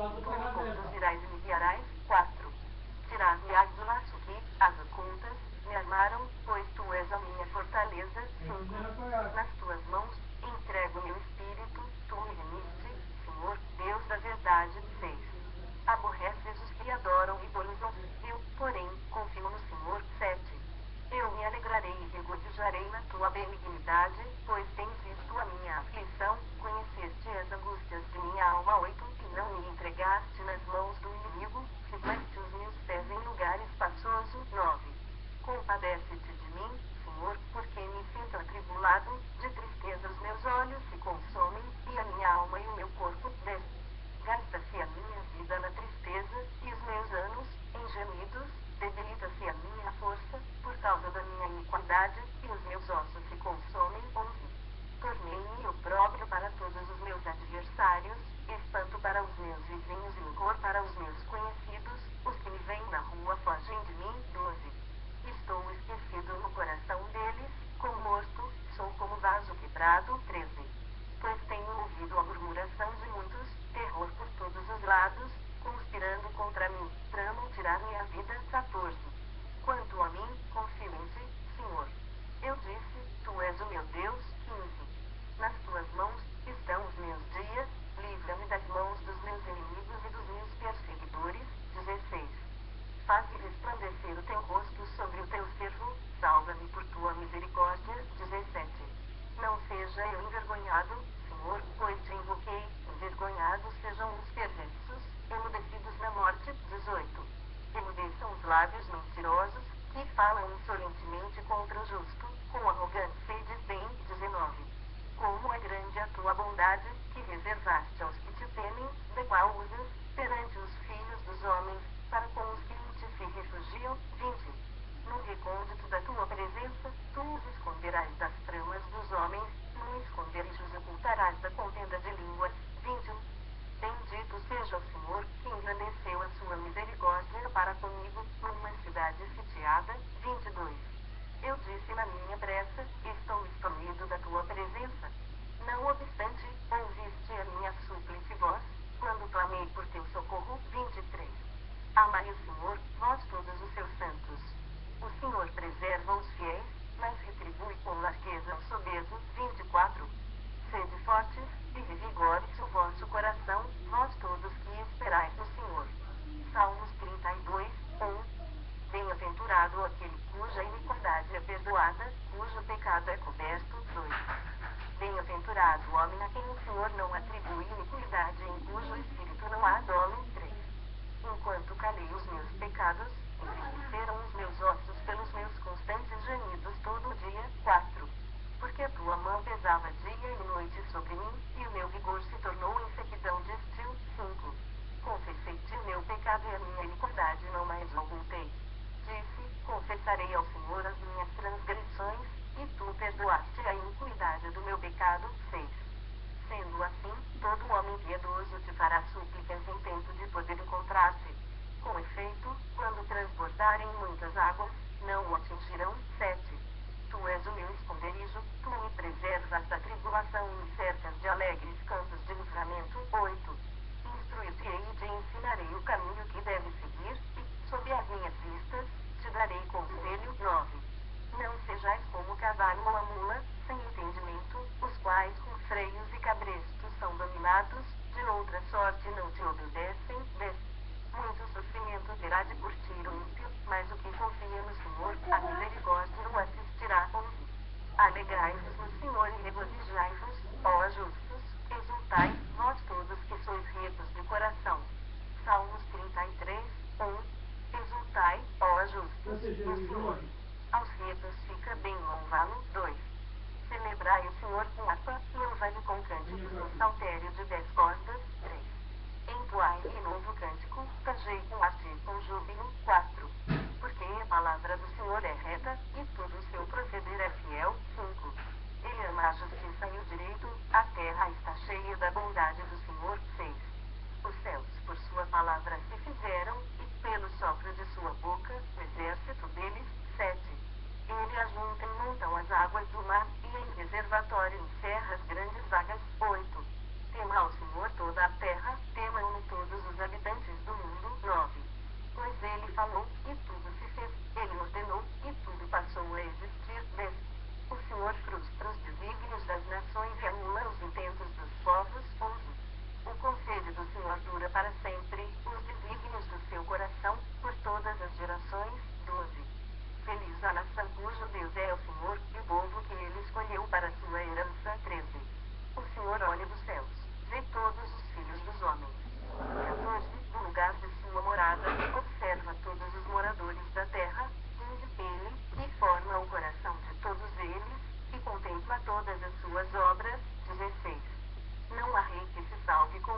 Tu me conduzirás e me guiarás. 4. Tirar-me-ás do laço que as ocultas me armaram, pois tu és a minha fortaleza. 5. Nas tuas mãos entrego meu espírito, tu me remiste, Senhor, Deus da verdade. 6. Aborreces os que adoram ídolos, eu, porém, confio no Senhor. 7. Eu me alegrarei e regozijarei na tua benignidade, pois tens visto a minha aflição, conheceste as angústias de minha alma. 8. E não me entregaste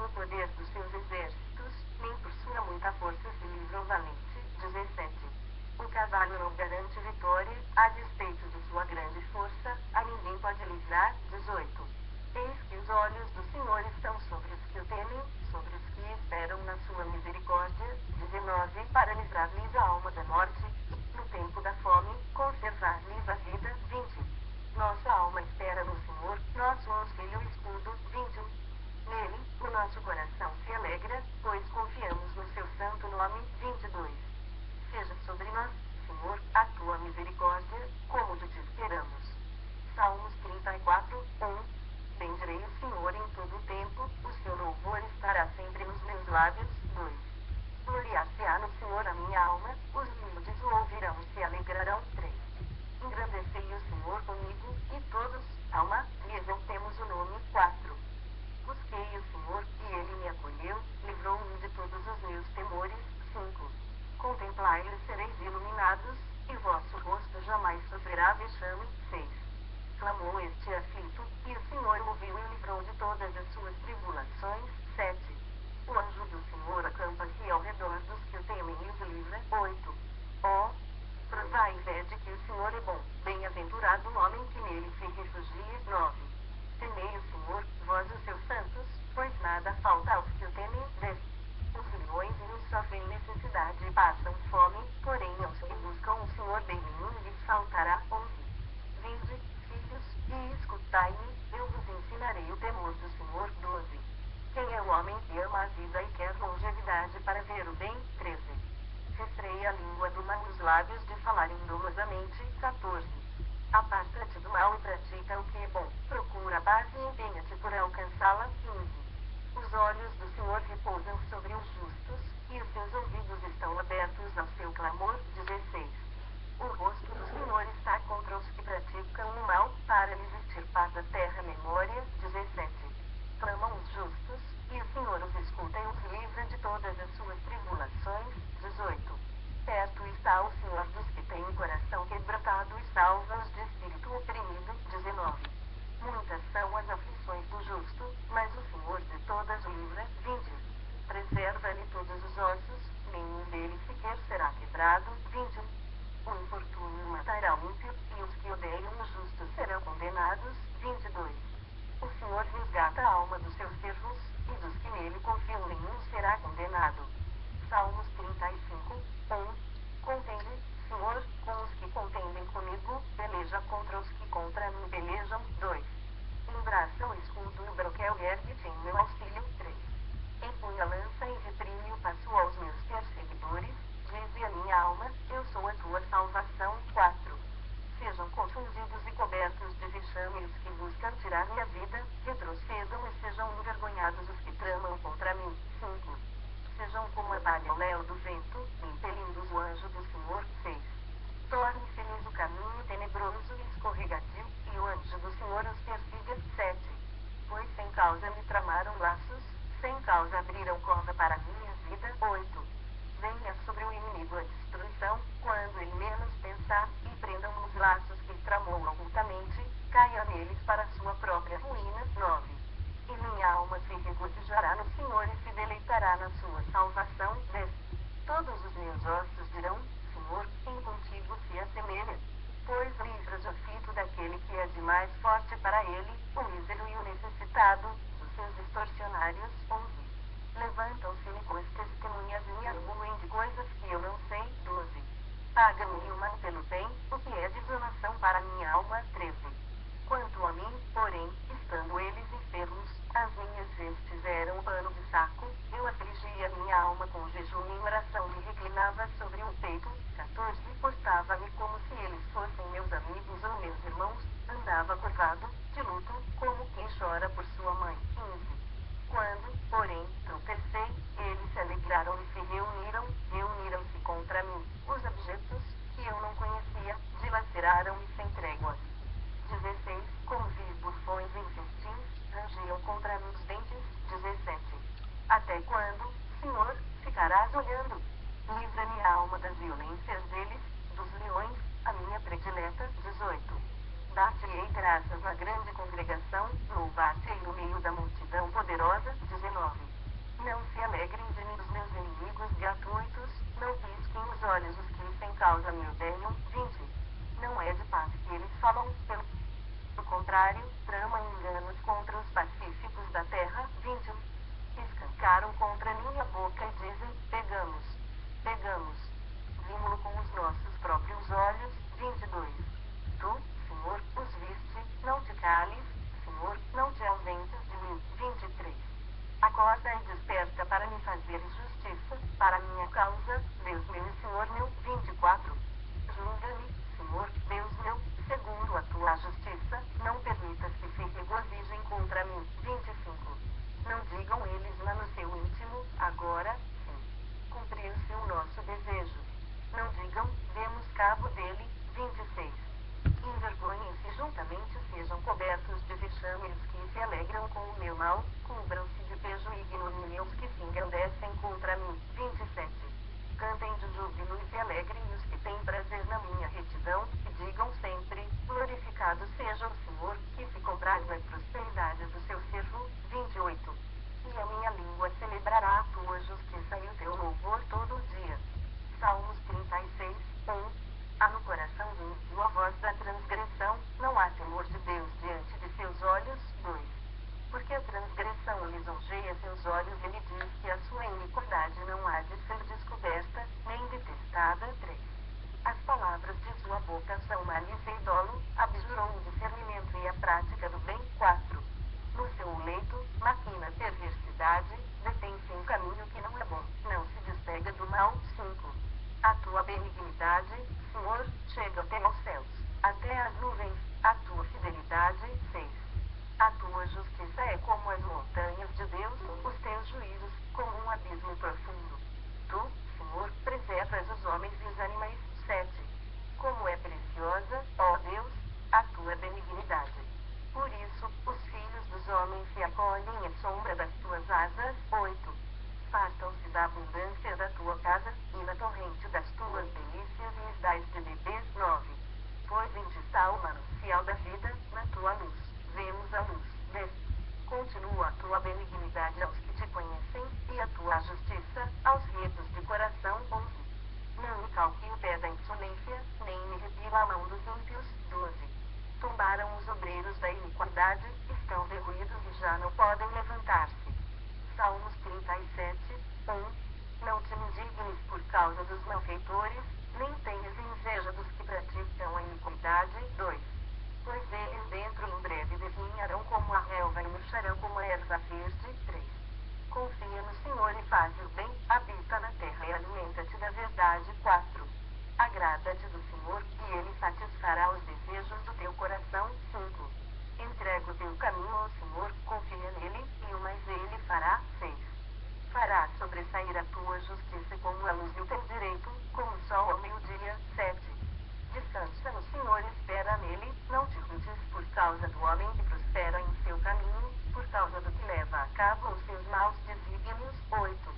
no poder dos seus exércitos, nem por sua muita força se livra o valente. 17. O cavalo não garante vitória, a despeito de sua grande força, a ninguém pode livrar. 18. Eis que os olhos do Senhor estão sobre os que o temem, sobre os que esperam na sua misericórdia. 19. Para livrar-lhes a alma da morte, no tempo da fome, conservar-lhes a vida. 20. Nossa alma espera no Senhor, nosso auxílio e escudo. 21. Nele, o nosso coração se alegra, pois confiamos no seu santo nome. 22. Seja sobre nós, Senhor, a tua misericórdia, como te esperamos. Salmos 34, 1. Bendirei o Senhor em todo o tempo, o seu louvor estará sempre nos meus lábios. 2. Gloriar-se-á no Senhor a minha alma, os humildes o ouvirão e se alegrarão. 3. Engrandecei o Senhor comigo, e todos, alma, lhe exaltemos o nome. 4. Busquei o Senhor, e ele me acolheu, livrou-me de todos os meus temores. 5. Contemplai-o e sereis iluminados, e vosso rosto jamais sofrerá vexame. 6. Clamou este aflito, e o Senhor o ouviu e o livrou de todas as suas tribulações. 7. O anjo do Senhor acampa-se ao redor dos que o temem e os livra. 8. Ó, provai e vede que o Senhor é bom, bem-aventurado o homem que nele se refugia. 9. Temei o Senhor, vós os seus santos, pois nada falta aos que o temem. 10. Os leões e os sofrem necessidade e passam fome, porém aos que buscam o Senhor bem nenhum lhes faltará. 11. Vinde, filhos, e escutai-me, eu vos ensinarei o temor do Senhor. 12. Quem é o homem que ama a vida e quer longevidade para ver o bem? 13. Restreia a língua do mal os lábios de falar indolosamente. 14. Aparta-te do mal e pratica o que é bom, procura a paz e empenha-te por alcançá-la. 15. Os olhos do Senhor repousam sobre os justos, e os seus ouvidos estão abertos ao seu clamor. 16. O rosto do Senhor está contra os que praticam o mal, para lhes extirpar da terra a memória. 17. Clamam os justos, e o Senhor os escuta e os livra de todas as suas tribulações. 18. Perto está o Senhor dos que têm o coração quebrantado e salva-os de espírito oprimido. 19. Muitas são as aflições do justo, mas o Senhor de todas o livra. 20. Preserva-lhe todos os ossos, nenhum deles sequer será quebrado. 21. O infortúnio matará o ímpio, e os que odeiam o justo serão condenados. 22. O Senhor resgata a alma dos seus servos, e dos que nele confiam nenhum será condenado. Salmos 35, 1. Contende, Senhor, com os que contendem comigo, peleja contra os que contra mim pelejam. 2. Embraça o escudo e o broquel e ergue-te em meu auxílio. 3. Empunha a lança e reprime o passo aos meus perseguidores, dize a minha alma, eu sou a tua salvação. 4. Sejam confundidos e cobertos de vexame os que buscam tirar-me a vida, retrocedam e sejam envergonhados os que tramam contra mim. 5. Sejam como a palha ao léu do vento, impelindo o anjo do Senhor. 6. Torne feliz o caminho tenebroso e escorregadio, e o anjo do Senhor os persiga. 7. Pois sem causa me tramaram laços, sem causa abriram cova para minha vida. 8. Venha sobre o inimigo a destruição, quando ele menos pensar, e prendam nos laços que tramou ocultamente, caia neles para sua própria ruína. 9. E minha alma se regozijará no Senhor e se deleitará na sua salvação. 10. Todos os meus ossos dirão, Senhor, quem contigo se assemelha? Pois livras o aflito daquele que é demais forte para ele, o mísero e o necessitado, dos seus extorsionários. 11. Levantam-se-me com as testemunhas e me arguem de coisas que eu não sei. 12. Paga-me o mal pelo bem, o que é desolação para minha alma. 13. Quanto a mim, porém, estando eles enfermos, as minhas vestes eram pano de saco, eu afligia minha alma com jejum e oração me reclinava sobre o peito. 14. Portava-me como se eles fossem meus amigos ou meus irmãos, andava curvado, de luto, como quem chora por sua mãe. 15. Quando, porém, tropecei, eles se alegraram e se reuniram-se contra mim. Os abjetos, que eu não conhecia, dilaceraram-me sem trégua. 16. Como vi bufões em festins, rangiam contra mim os dentes. 17. Até quando, Senhor, ficarás olhando? Livra-me a alma das violências deles, dos leões, a minha predileta. 18. Dar-te-ei graças na grande congregação, louvar-te-ei no meio da multidão poderosa. 19. acorda e desperta para me fazer justiça, para minha causa, Deus meu e Senhor meu. 24. Julga-me, Senhor, Deus meu, segundo a tua justiça, não permitas que se regozijem contra mim. 25. Não digam eles lá no seu íntimo, agora, sim, cumpriu-se o nosso desejo. Não digam, demos cabo dele. 26. Envergonhem-se juntamente, sejam cobertos de vexame os que se alegram com o meu mal, cubram-se de pejo e ignomínia os que se engrandecem contra mim. 27. Cantem de júbilo e se alegrem os que têm prazer na minha retidão, e digam sempre, glorificado seja o Senhor, que se compraz na prosperidade do seu servo. 28. E a minha língua celebrará a tua justiça e o teu louvor todo o dia. Salmos 36, 1. Há no coração do ímpio a voz da transgressão, não há temor de Deus diante de seus olhos. 2. Porque a transgressão lisonjeia seus olhos, ele diz que a sua iniquidade não há de ser descoberta, nem detestada. 3. As palavras de sua boca são malícia e dolo, abjurou o discernimento e a prática do bem. 4. No seu leito, maquina perversidade, detém-se em caminho que não é bom, não se despega do mal. 5. A tua benignidade, Senhor, chega até aos céus, até as nuvens, a tua fidelidade. 6. A tua justiça é como as montanhas de Deus, os teus juízos, como um abismo profundo. Tu, Senhor, preservas os homens e os animais. 7. Como é preciosa, ó Deus, a tua benignidade. Por isso, os filhos dos homens se acolhem à sombra das tuas asas. 8. Fartam-se da abundância da tua casa, e na torrente das tuas delícias lhes dás de beber. 9. Pois em ti está o manancial da vida, na tua luz vemos a luz. 10. Continua a tua benignidade aos que te conhecem, e a tua justiça aos retos de coração. 11. Não me calque o pé da insolência, nem me repila a mão dos ímpios. 12. Tombaram os obreiros da iniquidade, estão derruídos e já não podem levantar-se. Salmos 37, 1. Não te indignes por causa dos malfeitores, nem tenhas inveja dos que praticam a iniquidade. 2. Pois eles dentro em breve definharão como a relva e murcharão como a erva verde. 3. Confia no Senhor e faz o bem, habita na terra e alimenta-te da verdade. 4. Agrada-te do Senhor, e ele satisfará os desejos do teu coração. 5. Entrega o teu caminho ao Senhor, confia nele, e o mais ele fará. 6. Fará sobressair a tua justiça como a luz do teu direito, como o sol ao meio-dia. 7. Descansa no Senhor e espera nele, não te irrites por causa do homem que prospera em seu caminho, por causa do que leva a cabo os seus maus desígnios. 8.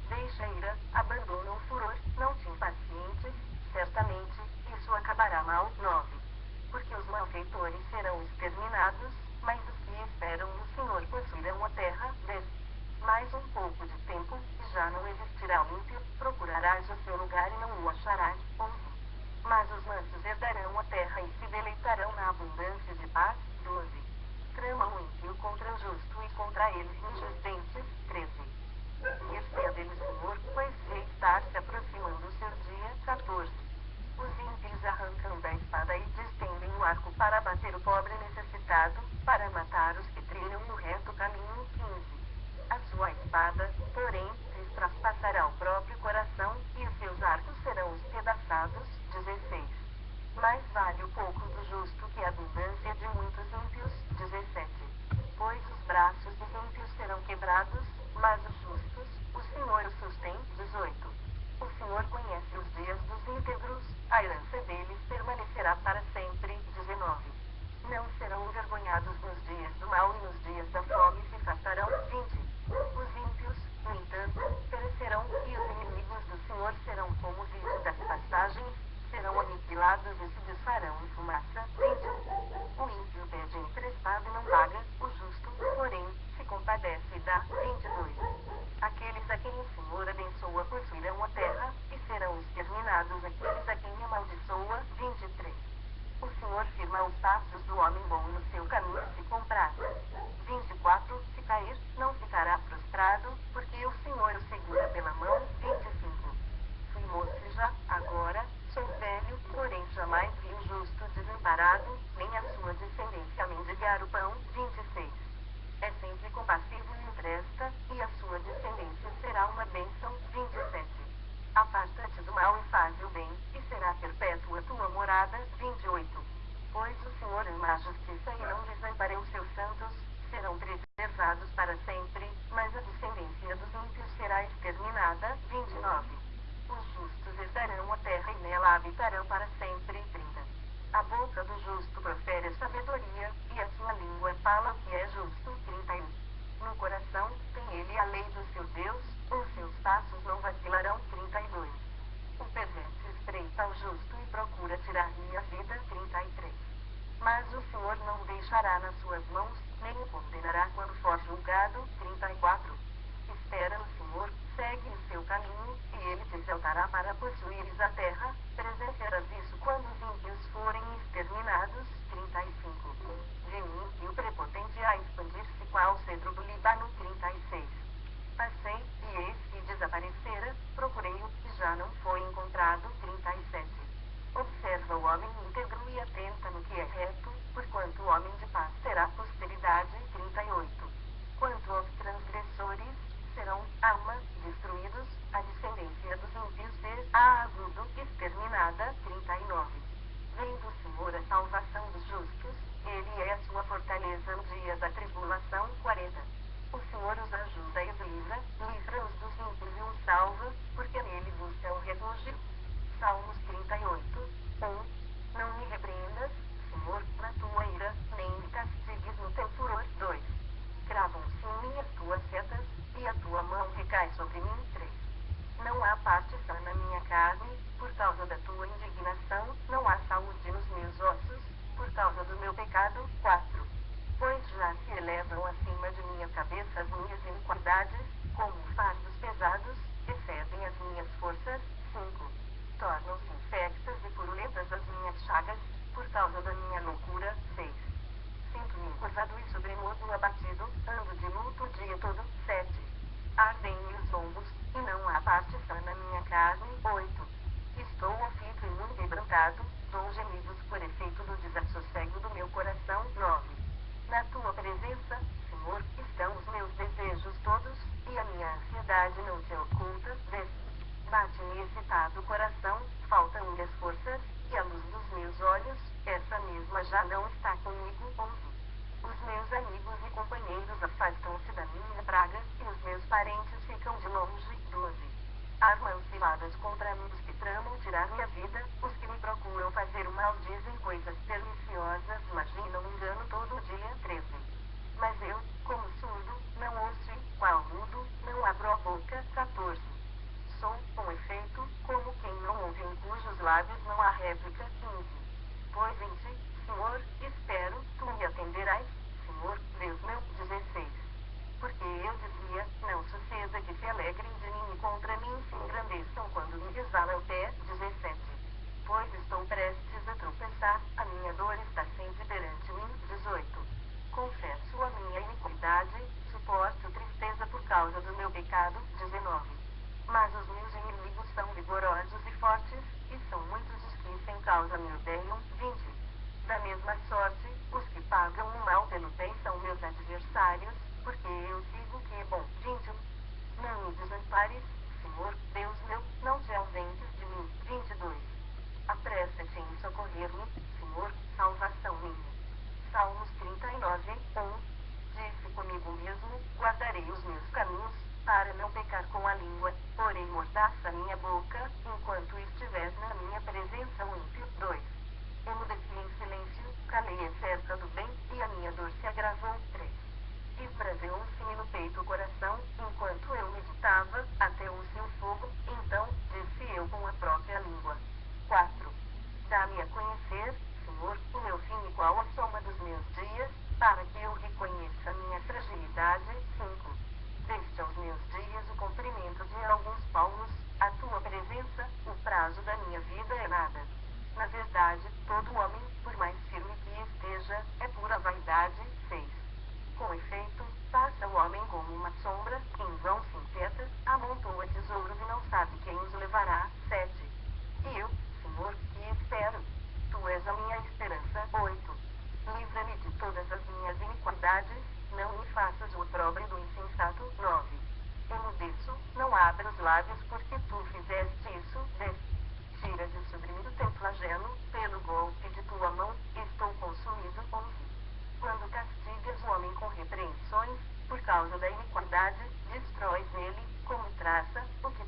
Deixa a ira, abandona o furor, não te impacientes, certamente, isso acabará mal. 9. Porque os malfeitores serão exterminados, mas os que esperam no Senhor possuirão a terra. 10. Mais um pouco de tempo, e já não existirá o ímpio, procurarás o seu lugar e não o acharás. 11. Mas os mansos herdarão a terra e se deleitarão na abundância de paz. 12. Trama o ímpio contra o justo e contra ele cinge os dentes. 13. Receba-lhe, Senhor, pois vê estar se aproximando o seu dia. 14. Os ímpios arrancam da espada e distendem o arco para abater o pobre necessitado, para matar os que trilham no reto caminho. 15. A sua espada, porém, lhes traspassará o próprio coração, e os seus arcos serão espedaçados. 16. Mais vale o pouco do justo que a abundância de muitos ímpios. 17. Pois os braços dos ímpios serão quebrados, mas os justos, o Senhor os sustém. 18. O Senhor conhece os dias dos íntegros, a herança deles permanecerá para sempre. 19. Não serão envergonhados nos dias do mal e nos dias da fome se fartarão. 20. Os ímpios, no entanto, perecerão, e os inimigos do Senhor serão como o vídeo das passagens, serão aniquilados e se desfarão em fumaça. 20. O ímpio pede emprestado e não paga, o justo, porém, se compadece e dá. 22. Aqueles a quem o Senhor abençoa possuirão a terra, e serão exterminados aqueles a quem amaldiçoa. 23. O Senhor firma os passos do homem bom no seu caminho se comprar. 24. Se cair, não ficará prostrado, porque o Senhor o segura pela mão. 25. Fui moço e já, agora, sou velho, porém jamais vi o justo desamparado, nem a sua descendência mendigar o pão. 26. É sempre compassivo e empresta, e a sua exterminada. 29. Os justos herdarão a terra e nela habitarão para sempre. 30. A boca do justo profere a sabedoria, e a sua língua fala o que é justo. 31. No coração tem ele a lei do seu Deus, os seus passos não vacilarão. 32. O perverso espreita o justo e procura tirar-lhe a vida. 33. Mas o Senhor não o deixará nas suas mãos, nem o condenará quando for julgado. 34. Espera no Senhor, segue o seu caminho, e ele te exaltará para possuires a terra. Presenciarás isso quando os ímpios forem exterminados. 35. De mim e o prepotente a expandir-se qual cedro do Líbano. 36. Passei, e eis que desaparecera, procurei-o, e já não foi encontrado. 37. Observa o homem íntegro e atenta no que é reto, porquanto o homem de paz terá posteridade. 38. Quanto aos transgressores, serão, alma, destruídos, a descendência dos ímpios será agudo, exterminada. 39. Vem do Senhor a salvação dos justos, ele é a sua fortaleza no dia da tribulação. 40. O Senhor os ajuda e os livra-os dos ímpios e os salva, porque nele vos é o refúgio. Salmos 38, 1. Não me repreendas, Senhor, na tua ira, nem me castigues no teu furor. 2. Cravam-se em mim as tuas setas, e a tua mão recai sobre mim. 3. Não há parte sã na minha carne, por causa da tua indignação, não há saúde nos meus ossos, por causa do meu pecado. 4. Pois já se elevam acima de minha cabeça as minhas iniquidades, como fardos pesados, excedem as minhas forças. 5. Tornam-se infectas e purulentas as minhas chagas, por causa da minha loucura. 6. Sinto-me encurvado e sobremodo abatido, ando de luto o dia todo. 7. Ardem-me os lombos, e não há parte sã na minha carne. 8. Estou aflito e muito quebrantado, dou gemidos por efeito do desassossego do meu coração. 9. Na tua presença, Senhor, estão os meus desejos todos, e a minha ansiedade não se oculta. 10. Bate-me excitado o coração, faltam-me as forças, e a luz dos meus olhos, essa mesma já não está comigo. 11. Os meus amigos e companheiros afastam-se da minha praga, e os meus parentes ficam de longe. 12. Armam ciladas contra mim os que tramam tirar minha vida, os que me procuram fazer o mal dizem coisas perniciosas, imaginam engano todo dia. 13. Mas eu, como surdo, não ouço, qual mudo, não abro a boca. 14. Sou, com efeito, como quem não ouve em cujos lábios não há réplica. 15. Pois em ti, Senhor, espero, tu me atenderás, Senhor, Deus meu. 16. Porque eu dizia, não suceda que se alegrem de mim e contra mim se engrandeçam quando me resvala o pé. 17. Pois estou prestes a tropeçar, a minha dor está sempre perante mim. 18. Confesso a minha iniquidade, suporto tristeza por causa do meu pecado. 19. Mas os meus inimigos são vigorosos e fortes, e são muitos os que sem causa me odeiam. 20. Da mesma sorte, os que pagam o mal pelo bem são meus adversários, porque eu digo que é bom. 21. Não me desampares, Senhor, Deus meu, não te ausentes de mim. 22. Apressa-te em socorrer-me, Senhor, salvação minha. Salmos 39, 1. Disse comigo mesmo, guardarei os meus caminhos, para não pecar com a língua, porém mordaça minha boca, enquanto estiver na minha presença o ímpio. 2. Emudeci em silêncio, calei acerca do bem, e a minha dor se agravou. 3. Esbraveu-se-me no peito o coração, enquanto eu meditava, ateou-se o fogo, então, disse eu com a própria língua. 4. Dá-me a conhecer, Senhor, o meu fim igual à soma dos meus dias, para que eu reconheça minha fragilidade. 5. Deste aos meus dias o comprimento de alguns palmos, a tua presença, o prazo da minha vida é nada. Na verdade, todo homem, por mais firme que esteja, é pura vaidade. 6. Com efeito, passa o homem como uma sombra, em vão se inquieta, amontoa tesouros e não sabe quem os levará. 7. E eu, Senhor, que espero? Tu és a minha esperança. 8. Livra-me de todas as minhas iniquidades, não me faças o opróbrio do insensato. 9. Emudeço, não abra os lábios porque tu fizeste isso. 10. Tira de sobre mim o teu flagelo, pelo golpe de tua mão, estou consumido. 11. Quando castigas o homem com repreensões, por causa da iniquidade, destróis nele, como traça, o que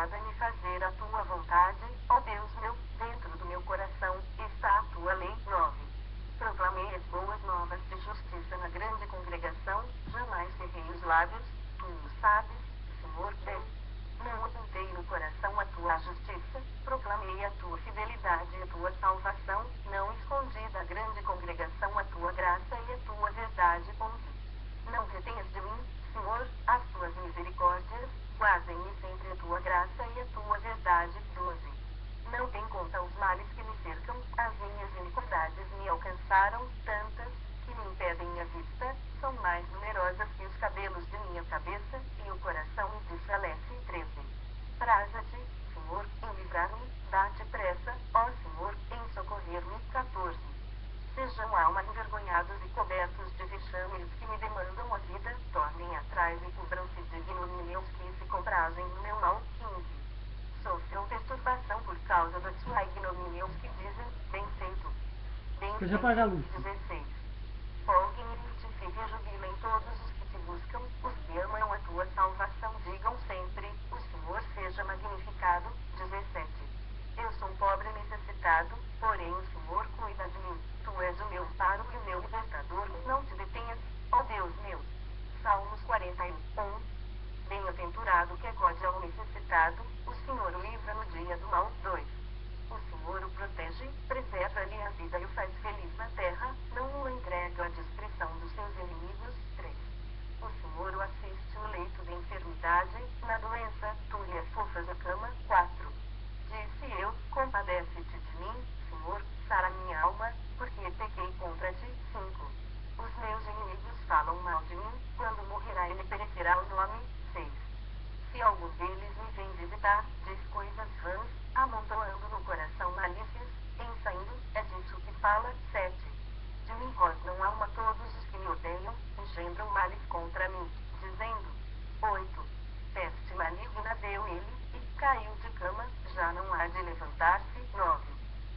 agrada me fazer a tua vontade, ó Deus meu, dentro do meu coração está a tua lei. 9. Proclamei as boas novas de justiça na grande congregação, jamais cerrei os lábios, tu o sabes, Senhor. 10. Não ocultei no coração a tua justiça, proclamei a tua fidelidade e a tua salvação, não escondi da grande congregação a tua graça e a tua verdade. 11. Não retenhas de mim, Senhor, as tuas misericórdias, guardem-me sempre a tua graça e a tua verdade. 12. Não tem conta os males que me cercam, as minhas iniquidades me alcançaram, tantas, que me impedem a vista, são mais numerosas que os cabelos de minha cabeça, e o coração me desfalece. 13. Praza-te, Senhor, em livrar-me, dá-te pressa, ó Senhor, em socorrer-me. 14. Sejam alma envergonhados e cobertos de vexames que me demandam a vida, tornem atrás e cubram-se de ignomínias que se comprazem no meu mal. 15. Sofram perturbação por causa da sua ignomínia os que dizem, bem feito. Bem Deixa apagar a luz. 16. Folguem e justifiquem e jubilem todos os que te buscam, os que amam a tua salvação digam sempre, o Senhor seja magnificado. 17. Eu sou pobre e necessitado, porém o Senhor cuida de mim, tu és o meu amparo e o meu libertador, não te detenhas, ó Deus meu. Salmos 41. Bem-aventurado que acode ao necessitado, o Senhor o livra no dia do mal. 2. O Senhor o protege, preserva-lhe a vida e o faz feliz na terra, não o entrega à discrição dos seus inimigos. 3. O Senhor o assiste no leito de enfermidade, na doença, tu lhe afofas a cama. 4. Disse eu, compadece-te de mim, Senhor, sara minha alma, porque pequei contra ti. 5. Os meus inimigos falam mal de mim, quando morrerá ele perecerá o nome. 6. Se algum deles me vem visitar, diz coisas vãs, amontoando no coração malícias, ensaindo, é disso que fala. 7. De mim rosnam alma todos os que me odeiam, engendram males contra mim, dizendo. 8. Peste maligna deu ele, e caiu de cama, já não há de levantar-se. 9.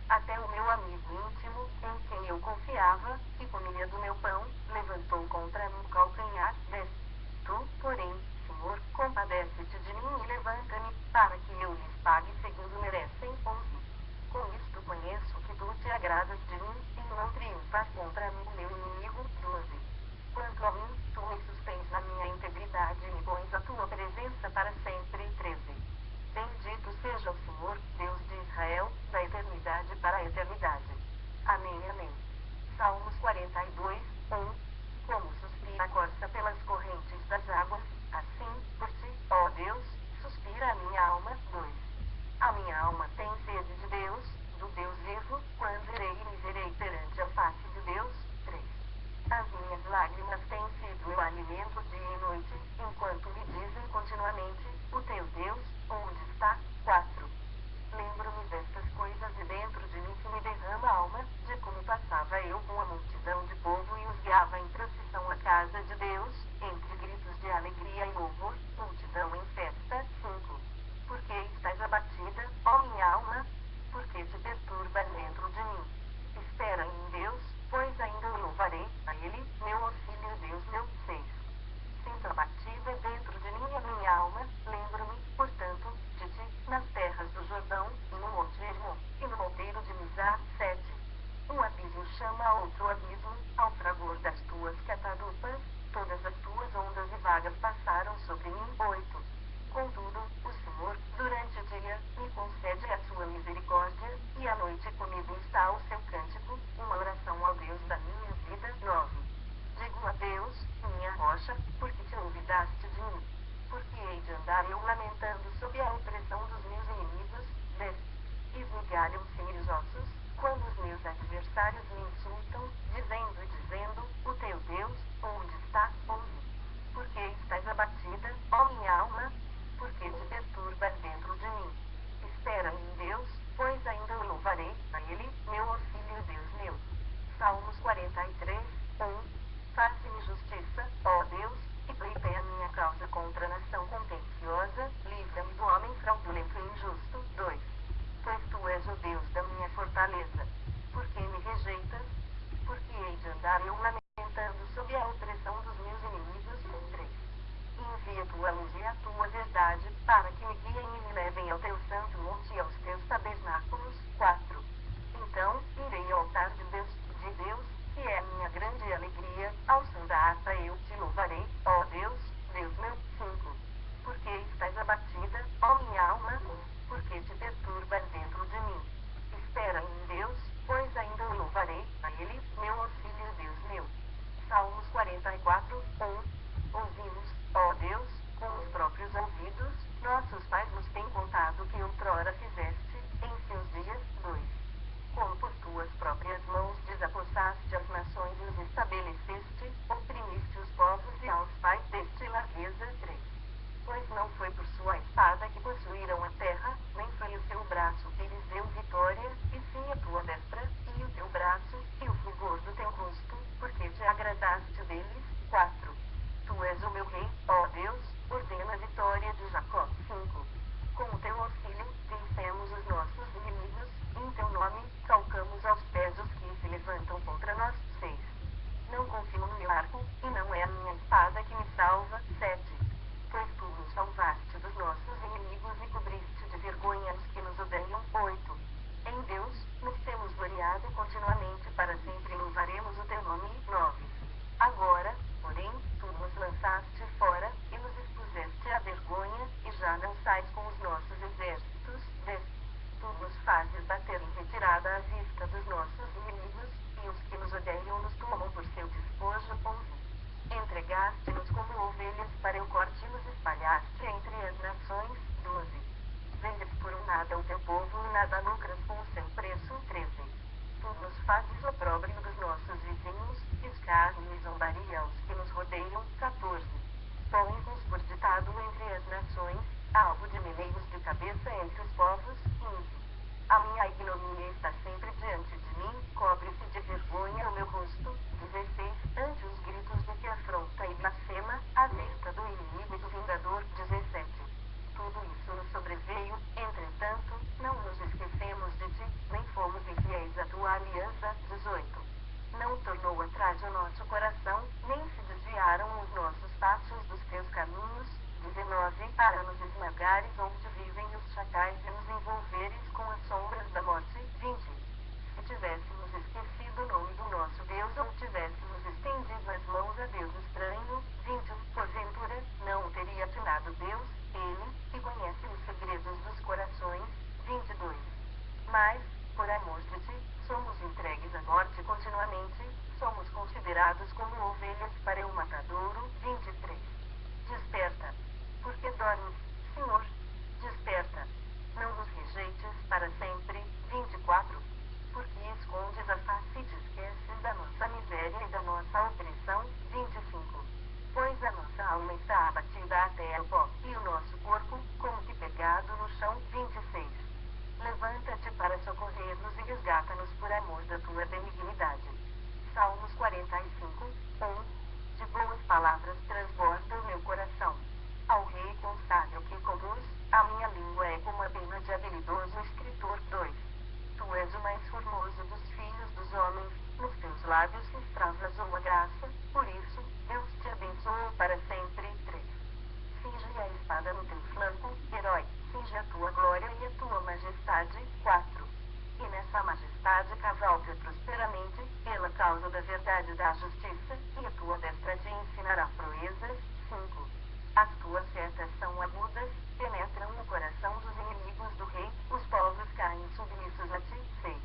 Até o meu amigo íntimo, em quem eu confiava, que comia do meu pão, levantou contra mim o calcanhar. 10. Tu, porém, Senhor, compadece-te de mim e levanta-me, para que eu lhes pague segundo merecem. 11. Com isto conheço que tu te agradas de mim, e não triunfas contra mim meu inimigo. 12. Quanto a mim, tu me sustens na minha integridade e me pões a tua presença para sempre. 13. Bendito seja o Senhor, Deus de Israel, da eternidade para a eternidade. Amém. Amém. Salmos 42. quais nos tem contado que outrora fizeste, em seus dias. 2. Como por tuas próprias mãos desapossaste as nações e os estabeleceste, oprimiste os povos e aos pais deste largueza. 3. Pois não foi por sua espada que possuíram a terra, nem foi o teu braço que lhes deu vitória, e sim a tua destra, e o teu braço, e o fulgor do teu rosto, porque te agradaste deles. 4. Tu és o meu rei, ó Deus, ordena a vitória de Jacó. 5. Com o teu auxílio, vencemos os nossos inimigos, em teu nome, calcamos aos pés os que se levantam contra nós. 6. Não confio no meu arco, e não é a minha espada que me salva. 7. Pois tu nos salvaste dos nossos inimigos e cobriste de vergonha os que nos odeiam. 8. Em Deus, nos temos gloriado continuamente, para sempre louvaremos o teu nome. 9. Agora, porém, tu nos lançaste fora, e nos expuseste à vergonha, e já não sais com os nossos exércitos. 10. Tu nos fazes bater em retirada à vista dos nossos inimigos, e os que nos odeiam nos tomam por seu despojo. 11. Entregaste-nos como ovelhas para o corte e nos espalhaste entre as nações. 12. Vendes por um nada o teu povo e nada lucras com o seu preço. 13. Tu nos fazes opróbrio dos nossos vizinhos, escárnio e zombaria aos que nos rodeiam. 14. Pões-nos por ditado entre as nações, alvo de meleios de cabeça entre os povos. 15. A minha ignomínia está sempre diante de mim, cobre-se de vergonha o meu rosto. 16. Ante os gritos do que afronta e blasfema, à vista do inimigo e do vingador. 17. Tudo isso nos sobreveio, entretanto, não nos esquecemos de ti, nem fomos infiéis à tua aliança. 18. Não tornou atrás o nosso coração, nem se desviaram os nossos passos dos teus caminhos. 19. Para nos esmagares onde vivem os chacais e nos envolveres com as sombras da morte. 20. Se tivéssemos esquecido o nome do nosso Deus ou tivéssemos estendido as mãos a Deus estranho. 21. Porventura, não teria atinado Deus, ele, que conhece os segredos dos corações. 22. Mas, por amor de ti, somos entregues à morte continuamente, somos considerados como ovelhas para o matadouro. 23. Desperta. Porque dormes, Senhor? Desperta. Não nos rejeites para sempre. 24. Porque escondes a face e te esqueces da nossa miséria e da nossa opressão. 25. Pois a nossa alma está abatida até o pó, e o nosso corpo, como que pegado no chão. 26. Levanta-te para socorrer-nos e resgata-nos por amor da tua benignidade. Salmos 45, 1. De boas palavras transborda o meu coração. Ao rei consagro que conduz, a minha língua é como a pena de habilidoso escritor. 2. Tu és o mais formoso dos filhos dos homens, nos teus lábios se extravasou a graça, por isso, Deus te abençoou para sempre. 3. Cinge a espada no teu flanco, herói, cinge a tua glória e a tua majestade. 4. E nessa majestade cavalga prosperamente, pela causa da verdade e da justiça, e a tua destra te ensinará proezas. 5. As tuas setas são agudas, penetram no coração dos inimigos do rei, os povos caem submissos a ti. 6.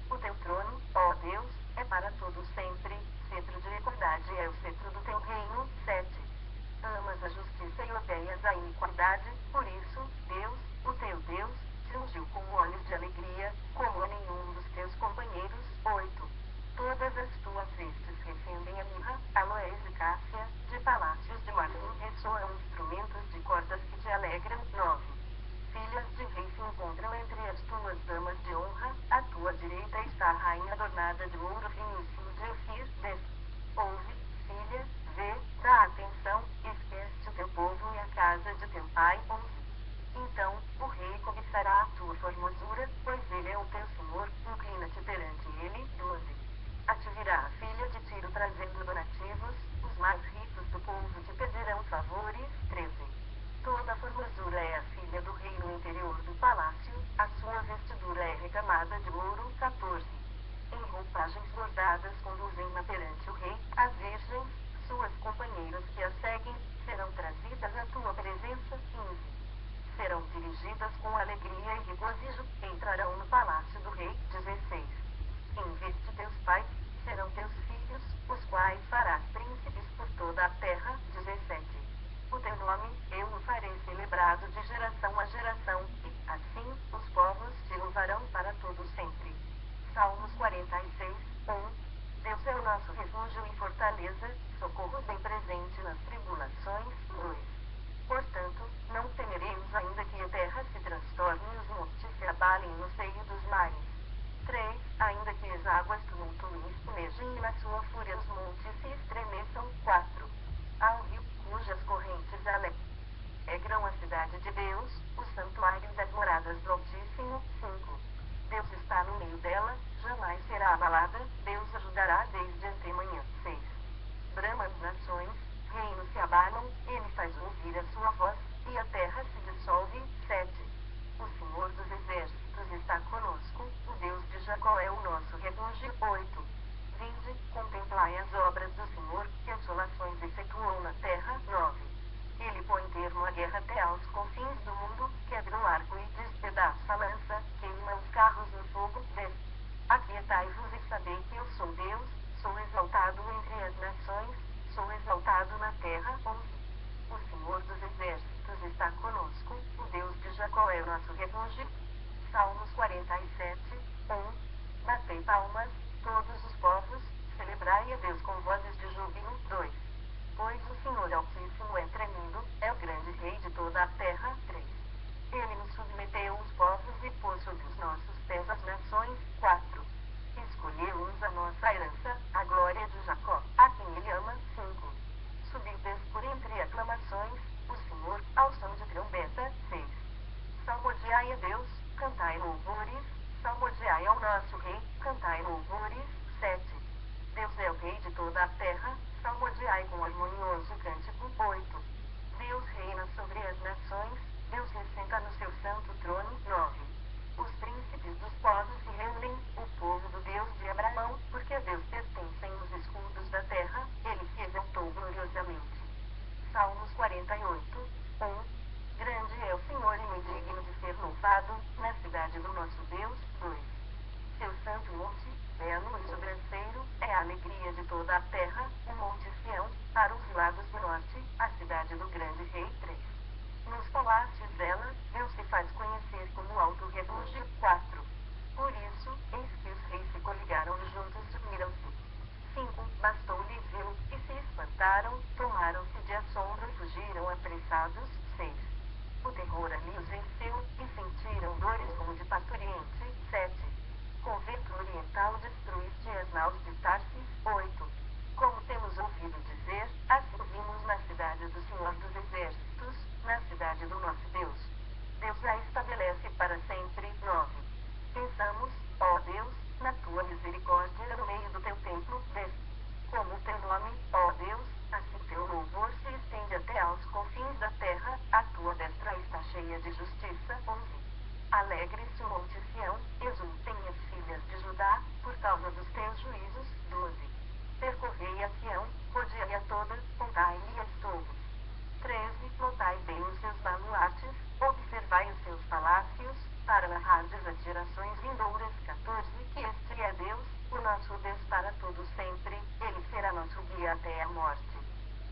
O teu trono, ó Deus, é para todo sempre, cetro de equidade é o cetro do teu reino. 7. Amas a justiça e odeias a iniquidade, por isso, Deus, o teu Deus, te ungiu com olhos de alegria, como a nenhum dos teus companheiros. 8. Todas as tuas vestes recendem a mirra, aloés e cássia, de palácios de marfim ressoam instrumentos de cordas que te alegram. 9. Filhas de rei se encontram entre as tuas damas de honra, à tua direita está a rainha adornada de ouro finíssimo de Ofir. 10. Ouve, filha, vê, dá atenção, esquece o teu povo e a casa de teu pai. 11. Então, o rei cobiçará a tua formosura, pois ele é o teu senhor, inclina-te perante ele. 12. A ti virá a filha de Tiro trazendo donativos, os mais ricos do povo te pedirão favores. 13. Toda a formosura é a filha do rei no interior do palácio, a sua vestidura é recamada de ouro. 14. Em roupagens bordadas conduzem-na perante o rei, as virgens, suas companheiras que a seguem, serão trazidas à tua presença. 15. Serão dirigidas com alegria e regozijo, entrarão no palácio do rei. 16. Em vez de teus pais, serão teus filhos, os quais farás príncipes por toda a terra. 17. O teu nome, eu o farei celebrado de geração a geração, e, assim, os povos te louvarão para todo sempre. Salmos 46, 1. Deus é o nosso refúgio e fortaleza, socorro bem presente nas tribulações. 2. Portanto, não temeremos ainda que a terra se transtorne e os montes se abalem no seio dos mares. 3. Ainda que as águas tumultuem e espumejem e na sua fúria os montes se estremeçam. 4. Há um rio, cujas correntes alegram a cidade de Deus, o santuário das moradas do Altíssimo. 5. Deus está no meio dela, jamais será abalada, Deus ajudará desde antemanhã. 6. Brama as nações, reinos se abalam, ele faz ouvir a sua voz, e a terra se dissolve. 7. O Senhor dos exércitos está conosco, o Deus de Jacó é o nosso refúgio. 8. Vinde, contemplai as obras do Senhor, que assolações efetuou na terra. 9. Ele põe termo à guerra até aos confins do mundo, quebra o arco e despedaça a lança, queima os carros no fogo. 10. Aquietai-vos e sabei que eu sou Deus, sou exaltado entre as nações, sou exaltado na terra. 11. O Senhor dos exércitos está conosco, o Deus de Jacó é o nosso refúgio. Salmos 47, 1. Batei palmas, todos os povos, celebrai a Deus com vozes de júbilo. 2. Pois o Senhor Altíssimo é tremendo, é o grande Rei de toda a terra. 3. Ele nos submeteu os povos e pôs sob os nossos pés as nações. 4. Escolheu-nos a nossa herança, a glória de Jacó, a quem ele ama. 5. Subides por entre aclamações, o Senhor, ao som de trombeta. 6. Salmodiai a Deus, cantai louvores, salmodiai ao nosso Rei, cantai louvores. 7. Deus é o Rei de toda a terra, salmodiai com harmonioso cântico. 8. Deus reina sobre as nações, Deus se senta no seu santo trono. 9. Os príncipes dos povos se reúnem, o povo do Deus de Abraão, porque a Deus pertencem os escudos da terra, ele se exaltou gloriosamente. Salmos 48, 1. Grande é o Senhor e muito digno de ser louvado, na cidade do nosso Deus. 2. Seu santo monte, belo e sobranceiro, é a alegria de toda a terra, o monte Sião, para os lados do norte, a cidade do grande Rei. 3. Nos palácios dela, Deus se faz conhecer como alto refúgio. 4. Por isso, eis que os reis se coligaram e juntos uniram-se. 5. Bastou-lhes vê-lo, e se espantaram, tomaram-se de assombro e fugiram apressados. 6. O terror ali os venceu, e sentiram dores como de parturiente. 7. Com vento oriental destruíste as naus de Tarsis. 8. Como temos ouvido dizer, assim vimos na cidade do Senhor dos Exércitos, na cidade do nosso Deus. Deus a estabelece para sempre. 9. Pensamos, ó Deus, na tua misericórdia no meio do teu templo. 10. Como o teu nome, ó Deus, assim teu louvor se estende até aos confins da terra, a tua destra está cheia de justiça. 11. Alegre-se o monte Sião, exultem as filhas de Judá, por causa dos teus juízos. 12. Percorrei a Sião, rodeai a toda, contai-lhe as torres. 13. Notai bem os seus baluartes, observai os seus palácios, para narrardes as gerações vindouras. 14. Que este é Deus, o nosso Deus para todo sempre, ele será nosso guia até a morte.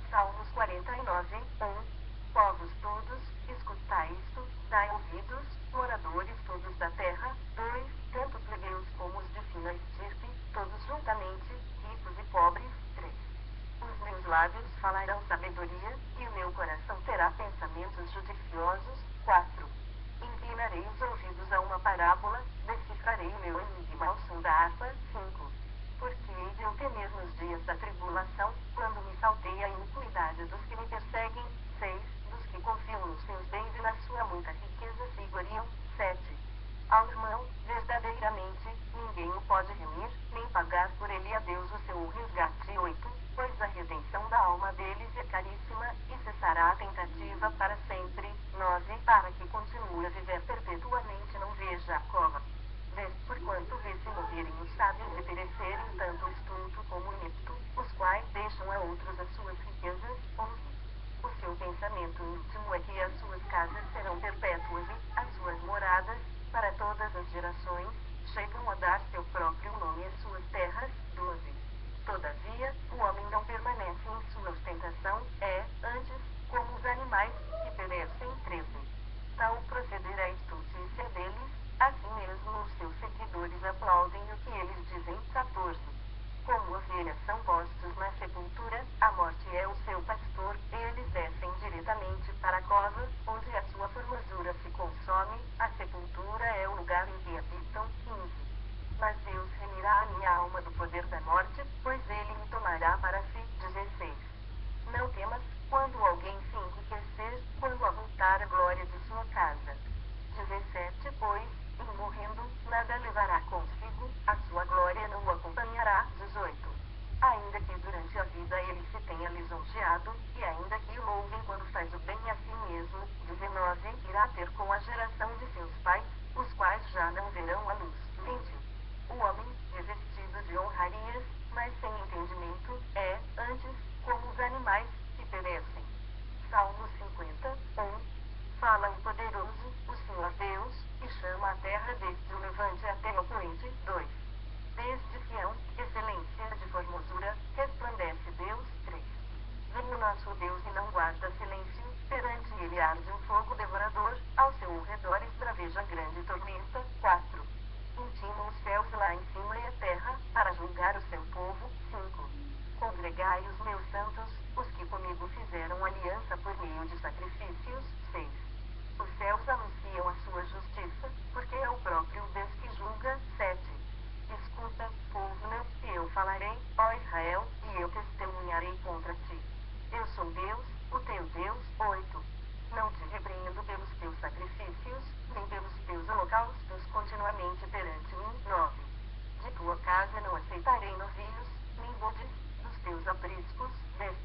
Salmos 49, 1. Povos todos, escutai isto, dai ouvidos, moradores todos da terra. 2. Tanto plebeus como os de fina estirpe, todos juntamente, ricos e pobres. 3. Os meus lábios falarão sabedoria, e o meu coração terá pensamentos judiciosos. 4. Inclinarei os ouvidos a uma parábola, decifrarei o meu enigma ao som da harpa. 5. Porque hei de eu temer nos dias da tribulação, quando me saltei a iniquidade dos que me perseguem. 6. Dos que confiam nos seus bens e na sua muita riqueza se gloriam. 7. Ao irmão, verdadeiramente, ninguém o pode remir, nem pagar por ele a Deus o seu resgate. 8. Pois a redenção da alma deles é caríssima, e cessará a tentativa para sempre. 9. Para que continue a viver perpetuamente não veja a cova. 10. Porquanto vê-se morrerem os sábios e perecerem tanto o estulto como o inepto, os quais deixam a outros as suas riquezas. 11. O seu pensamento íntimo é que as suas casas serão perpétuas e as suas moradas, para todas as gerações, chegam a dar seu próprio nome às suas terras. 12. Todavia, o homem não permanece em sua ostentação, é, antes, como os animais. geração de seus pais, os quais já não verão a luz. 20. O homem, revestido de honrarias, mas sem entendimento, é, antes, como os animais, que perecem. Salmo 50, 1. Fala o poderoso, o Senhor Deus, e chama a terra desde o levante até o poente. 2. Desde Sião, excelência de formosura, resplandece Deus. 3. Vem o nosso Deus e não guarda silêncio, perante ele arde um fogo devorador, ao seu redor esbraveja grande tormenta. 4. Intima os céus lá em cima e a terra, para julgar o seu povo. 5. Congregai os meus santos, os que comigo fizeram aliança por meio de sacrifícios. 6. Os céus anunciam a sua justiça, porque é o próprio Deus que julga. 7. Escuta, povo meu, e eu falarei, ó Israel, e eu testemunharei contra ti. Eu sou Deus, o teu Deus. 8. Não te repreendo pelos teus sacrifícios, nem pelos teus holocaustos continuamente perante mim. 9. De tua casa não aceitarei novilhos, nem bodes, dos teus apriscos. 10.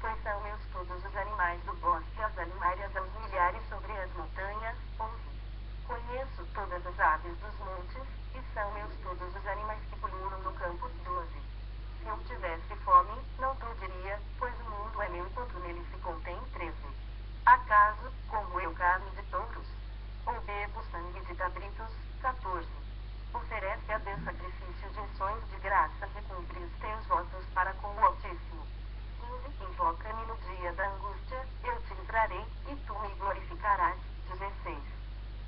Pois são meus todos os animais do bosque, as alimárias aos milhares sobre as montanhas. 11. Conheço todas as aves dos montes, e são meus todos os animais que pululam no campo. 12. Se eu tivesse fome, não tu diria, pois o mundo é meu enquanto nele se contém. 13. Acaso, como eu carne de touros? Ou bebo sangue de cabritos? 14. Oferece a Deus sacrifício de ações de graças e cumpre os teus votos para com o Altíssimo. 15. Invoca-me no dia da angústia, eu te livrarei, e tu me glorificarás. 16.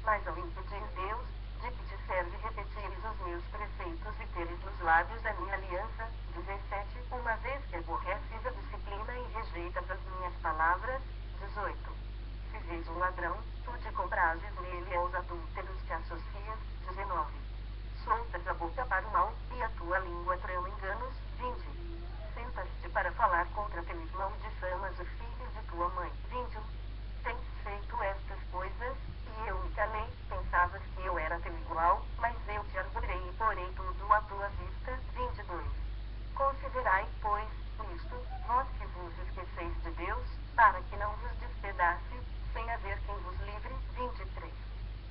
Mas ao impedir Deus, de que te serve repetires os meus preceitos e teres nos lábios a minha aliança. 17. Uma vez que aborreces a disciplina e rejeitas as minhas palavras. 18. Se vês um ladrão, tu te comprases nele, aos adúlteros te associas. 19. Soltas a boca para o mal, e a tua língua trama enganos. 20. Sentas-te para falar contra teu irmão, difamas o filho de tua mãe. 21. Tens feito estas coisas, e eu me calei, pensavas que eu era teu igual, mas eu te arvorei e porei tudo à tua vista. 22. Considerai, pois, nisto, vós que vos esqueceis de Deus, para que não vos despedace, sem haver quem vos livre. 23.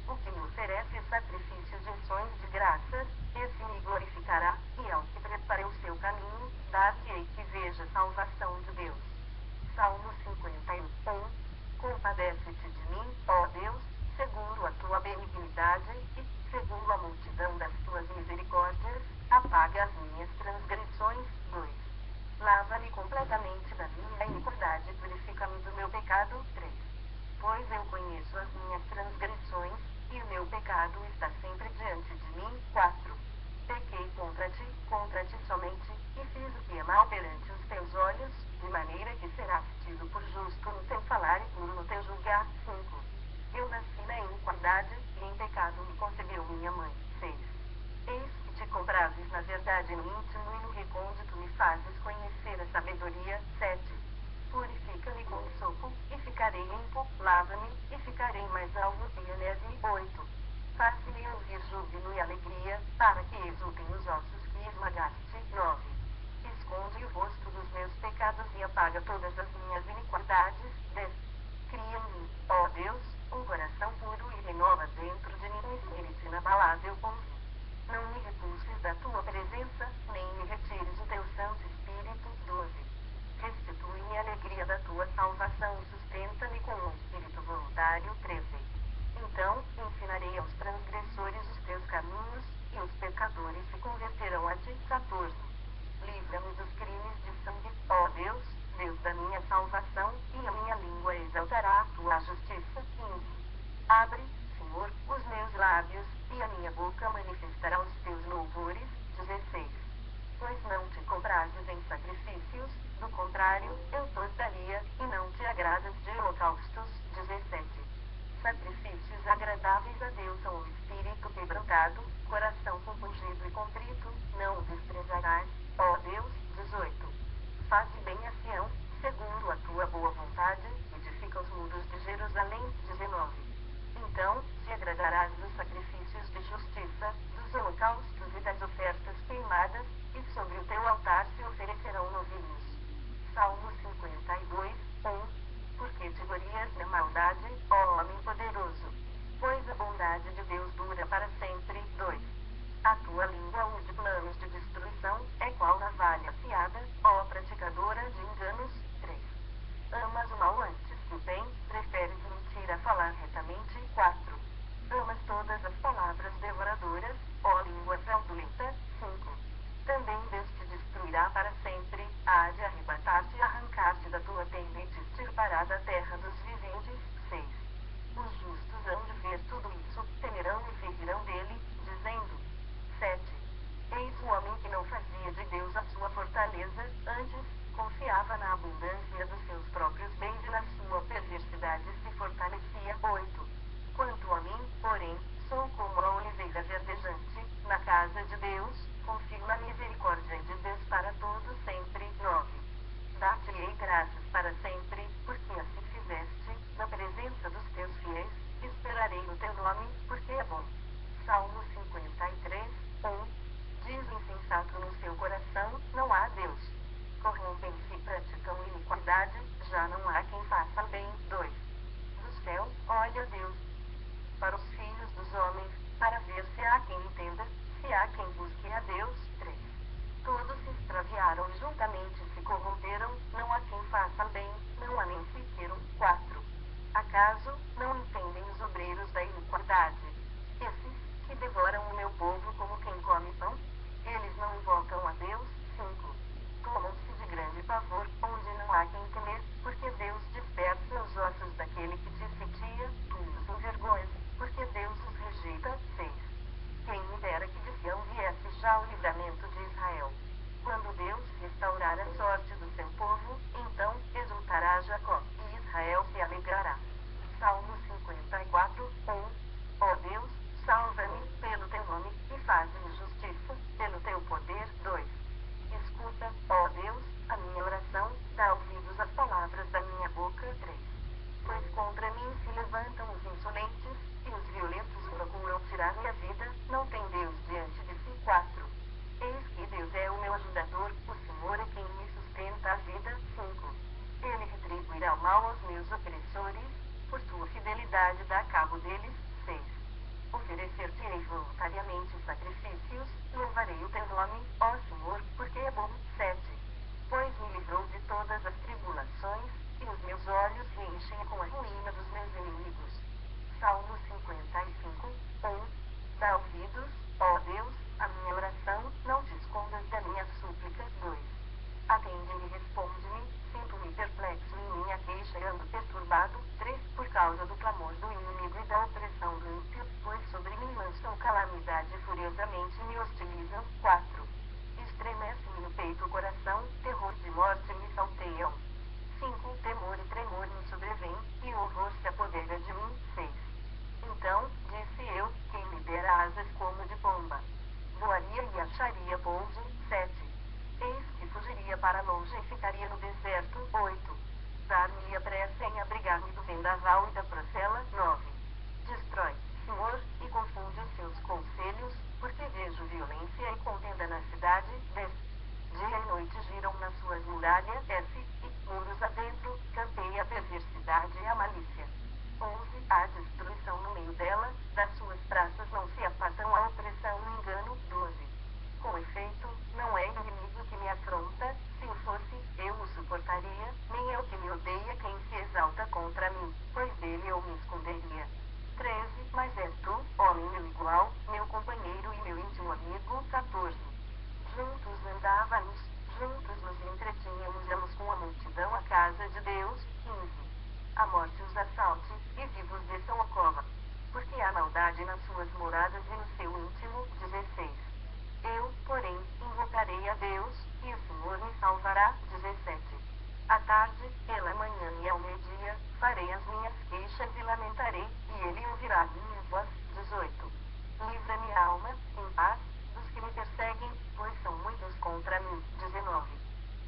O que me oferece sacrifícios de ações de graças, esse me glorificará, e ao que prepare o seu caminho, dar-lhe-ei que veja a salvação de Deus. Salmo 51. Compadece-te de mim, ó Deus, segundo a tua benignidade, e, segundo a multidão das tuas misericórdias, apaga as minhas transgressões. 2. Lava-me completamente da minha iniquidade e purifica-me do meu pecado. 3. Pois eu conheço as minhas transgressões, e o meu pecado está sempre diante de mim. 4. Pequei contra ti somente, e fiz o que é mal perante os teus olhos, de maneira que serás tido por justo no teu falar e puro no teu julgar. 5. Eu nasci na iniquidade, e em pecado me concebeu minha mãe. 6. Eis que te comprases na verdade no íntimo e no recôndito me fazes conhecer a sabedoria. 7. Purifica-me com sopo, e ficarei limpo, lava-me, e ficarei mais alvo que a neve. 8. Faz-me ouvir júbilo e alegria, para que exultem os ossos que esmagaste. 9. Esconde o rosto dos meus pecados e apaga todas as minhas iniquidades. 10. Cria em mim, ó Deus, um coração puro e renova dentro de mim um espírito inabalável. 11. Não me repulses da tua presença, nem me retires o teu Santo Espírito. 12. Restitui-me a alegria da tua salvação e sustenta-me com um espírito voluntário. 13. Então, ensinarei aos transgressores os teus caminhos, e os pecadores se converterão a ti. 14. Livra-me dos crimes de sangue, ó Deus, Deus da minha salvação, e a minha língua exaltará a tua justiça. 15. Abre, Senhor, os meus lábios, e a minha boca manifestará os teus louvores. 16. Pois não te comprases em sacrifícios, do contrário, eu tortaria, e não te agradas de holocaustos. 17. Sacrifícios agradáveis a Deus são o espírito quebrantado, coração compungido e contrito, não o desprezarás, ó Deus. 18. Faze bem a Sião, segundo a tua boa vontade, edifica os muros de Jerusalém. 19. Então, te agradarás dos sacrifícios de justiça, dos holocaustos e das ofertas queimadas, e sobre o teu altar se oferecerão novilhos. Salmo 52, 1. Porque te glorias na maldade, ó homem poderoso. Pois nome, porque é bom. Salmo 53, 1. Diz o insensato no seu coração, não há Deus. Corrompem-se e praticam iniquidade, já não há quem faça bem. 2. Do céu, olha Deus para os filhos dos homens, para ver se há quem entenda, se há quem busque a Deus. 3. Todos se extraviaram e juntamente se corromperam, não há quem faça bem, não há nem sequer um. 4. Acaso não entendem os obreiros da iniquidade? Esses que devoram o meu povo como quem come pão? Eles não invocam a Deus. 5. Tomam-se de grande pavor, onde não há quem temer, porque Deus dispersa os ossos daquele que te sitia, tu os envergonhas, porque Deus os rejeita. 6. Quem me dera que de Sião viesse já o livramento de Israel. Quando Deus restaurar a sorte do seu povo, então exultará Jacó, e Israel se alegrará. Salmo 54, 1. Ó Deus, salva-me pelo teu nome, e faz-me justiça, pelo teu poder. 2. Escuta, ó Deus, a minha oração, dá ouvidos às palavras da minha boca. 3. Pois contra mim se levantam os insolentes, e os violentos procuram tirar minha vida, não tem Deus diante de si. 4. Eis que Deus é o meu ajudador, o Senhor é quem me sustenta a vida. 5. Ele retribuirá o mal aos meus opressores, por tua fidelidade dá cabo deles. 6. Oferecer-te-ei voluntariamente sacrifícios, louvarei o teu nome, ó Senhor, porque é bom. 7. Pois me livrou de todas as tribulações, e os meus olhos se enchem com a ruína dos meus inimigos. Salmo 55, 1. Dá ouvidos, ó Deus, a minha oração, não te escondas da minha súplica. 2. Atende-me e responde-me, sinto-me perplexo em minha queixa e ando perturbado. 3. Por causa do clamor do inimigo e da opressão do ímpio, pois sobre mim lançam calamidade e furiosamente me hostilizam. 4. Estremece-me no peito o coração, terror de morte me salteiam. 5. Temor e tremor me sobrevêm, e horror se apodera de mim. 6. Então, disse eu, quem me dera asas como de pomba. Voaria e acharia pouso. 7. Eis que fugiria para longe e ficaria no deserto. 8. Dar-me-ia pressa em abrigar-me do vendaval e da procela. 9. Destrói, Senhor, e confunde os seus conselhos, porque vejo violência e contenda na cidade. 10. Dia e noite giram nas suas muralhas, e muros adentro, campeia a perversidade e a malícia. 11. Há destruição no meio dela, das suas praças não se apartam a opressão e o engano. 12. Com efeito, não é inimigo que me afronta, se o fosse, eu o suportaria, nem é o que me odeia quem se exalta contra mim, pois dele eu me esconderia. 13. Mas és tu, homem meu igual, meu companheiro e meu íntimo amigo. 14. Juntos andávamos, juntos nos entretínhamos, íamos com a multidão à casa de Deus. 15. A morte os assalte, e vivos desçam a cova. Porque há maldade nas suas moradas e no seu íntimo. 16. Eu, porém, invocarei a Deus, e o Senhor me salvará. 17. À tarde, pela manhã e ao meio-dia, farei as minhas queixas e lamentarei, e ele ouvirá a minha voz. 18. Livra-me, alma, em paz, dos que me perseguem, pois são muitos contra mim. 19.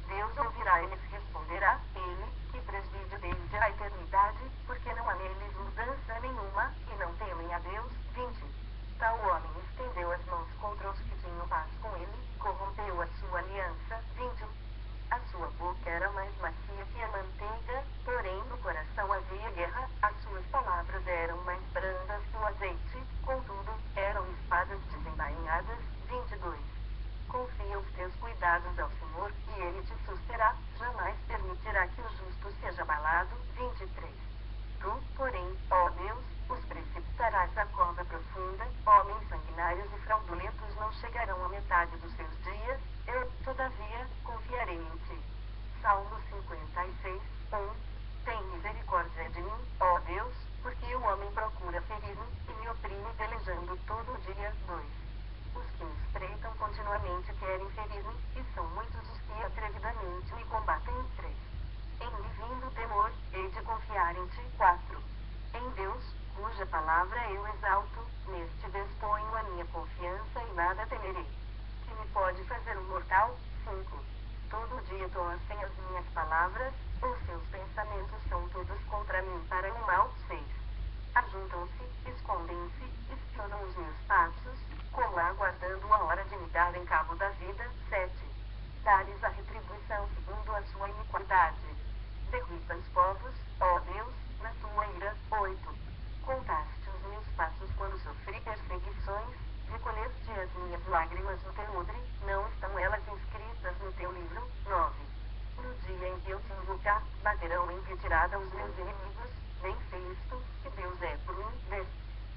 Deus ouvirá e lhes responderá, ele, que preside desde a eternidade, porque não há neles mudança nenhuma, e não temem a Deus. 20. Tal homem estendeu as mãos contra os que tinham paz com ele, corrompeu a sua aliança. 21. A sua boca era mais macia que a manteiga, porém no coração havia guerra, as suas palavras eram mais brandas que o azeite, contudo, eram espadas desembainhadas. 22. Confia os teus cuidados ao Senhor, e ele te susterá, jamais permitirá que o justo seja abalado. 23. Tu, porém, ó Deus, os precipitarás à cova profunda, homens sanguinários e fraudulentos não chegarão à metade dos seus dias, eu, todavia, confiarei em ti. Salmo 56, 1. Tem misericórdia de mim, ó Deus, porque o homem procura ferir-me, e me oprime pelejando todo o dia. 2. Os que me espreitam continuamente querem ferir-me, e são muitos os que atrevidamente me combatem. 3. Em me vindo temor, hei de confiar em ti. 4. Em Deus, cuja palavra eu exalto, neste disponho a minha confiança e nada temerei. Que me pode fazer um mortal? 5. Todo dia torcem as minhas palavras, os seus pensamentos são todos contra mim para o mal. 6. Ajuntam-se, escondem-se, espionam os meus passos, como aguardando a hora de me darem cabo da vida. 7. Dá-lhes a retribuição segundo a sua iniquidade. Derriba os povos, ó Deus, na tua ira. 8. Contaste os meus passos quando sofri perseguições, recolheste as minhas lágrimas no teu odre, não estão elas inscritas no teu livro. 9. No dia em que eu te invocar, baterão em retirada os meus inimigos. Bem fez tu, que Deus é por mim. 10.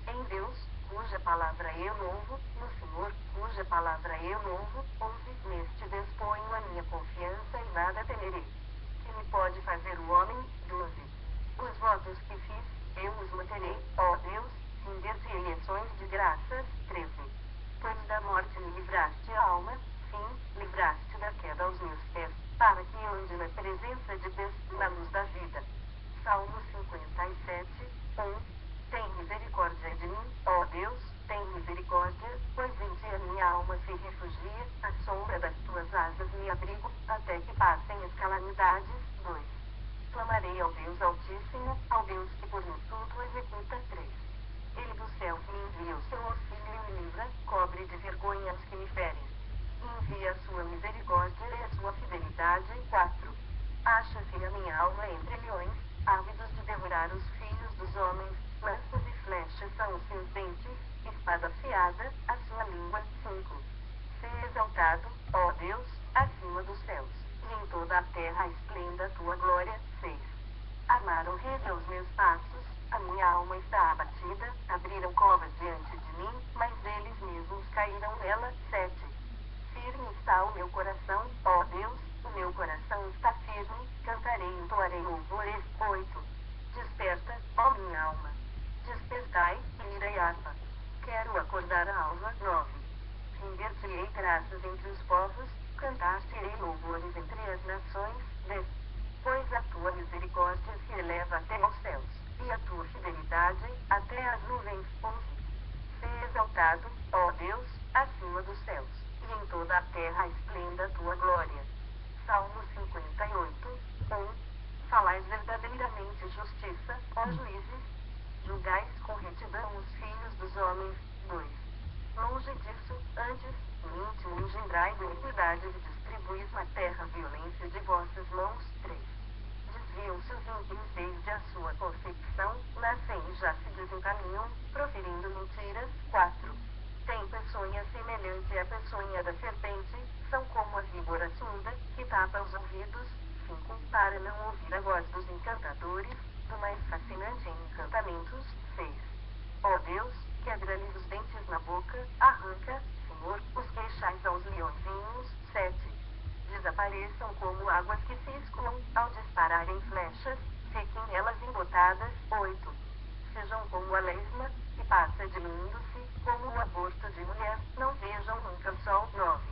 Em Deus, cuja palavra eu louvo, no Senhor, cuja palavra eu louvo. 11. Neste disponho a minha confiança e nada temerei. Que me pode fazer o homem? 12. Os votos que fiz, eu os manterei, ó Deus, render-te-ei ações de graças. 13. Pois da morte me livraste a alma, sim, livraste da queda aos meus pés, para que ande na presença de Deus, na luz da vida. Salmo 57, 1. Tem misericórdia de mim, ó Deus, tem misericórdia, pois em ti a minha alma se refugia, à sombra das tuas asas me abrigo, até que passem as calamidades. 2. Clamarei ao Deus Altíssimo, ao Deus que por mim tudo executa. 3. Ele do céu me envia o seu auxílio e me livra, cobre de vergonha os que me ferem. Envia a sua misericórdia e a sua fidelidade. 4. Acha-se a minha alma entre leões, ávidos de devorar os filhos dos homens, lanças e flechas são os seus dentes, espada afiada, a sua língua. 5. Seja exaltado, ó Deus, acima dos céus, e em toda a terra esplenda a tua glória. 6. Armaram rede aos meus passos, a minha alma está abatida, abriram covas diante de mim, mas eles mesmos caíram nela. 7. Firme está o meu coração, ó Deus, o meu coração está firme, cantarei e entoarei louvores. 8. Desperta, ó minha alma. Despertai, lira e harpa. Quero acordar a alma. 9. Render-te-ei graças entre os povos, cantar-te-ei louvores entre as nações. 10. Pois a tua misericórdia se eleva até aos céus, e a tua fidelidade até as nuvens. 11. Seja exaltado, ó Deus, acima dos céus, e em toda a terra esplenda a tua glória. Salmo 58, 1. Falais verdadeiramente justiça, ó juízes, julgais com retidão os filhos dos homens. 2. Longe disso, antes, no íntimo engendrai iniquidade e distribuís na terra a violência de vossas mãos. 3. Desviam-se os ímpios desde a sua concepção, nascem e já se desencaminham, proferindo mentiras. 4. Tem peçonha semelhante à peçonha da serpente, são como a víbora surda, que tapa os ouvidos. 5. Para não ouvir a voz dos encantadores, do mais fascinante em encantamentos. 6. Ó Deus, quebra-lhes os dentes na boca, arranca, Senhor, os queixais aos leõezinhos. 7. Desapareçam como águas que se escoam, ao dispararem flechas, fiquem elas embotadas. 8. Sejam como a lesma, que passa diluindo-se, como o aborto de mulher, não vejam nunca o sol. 9.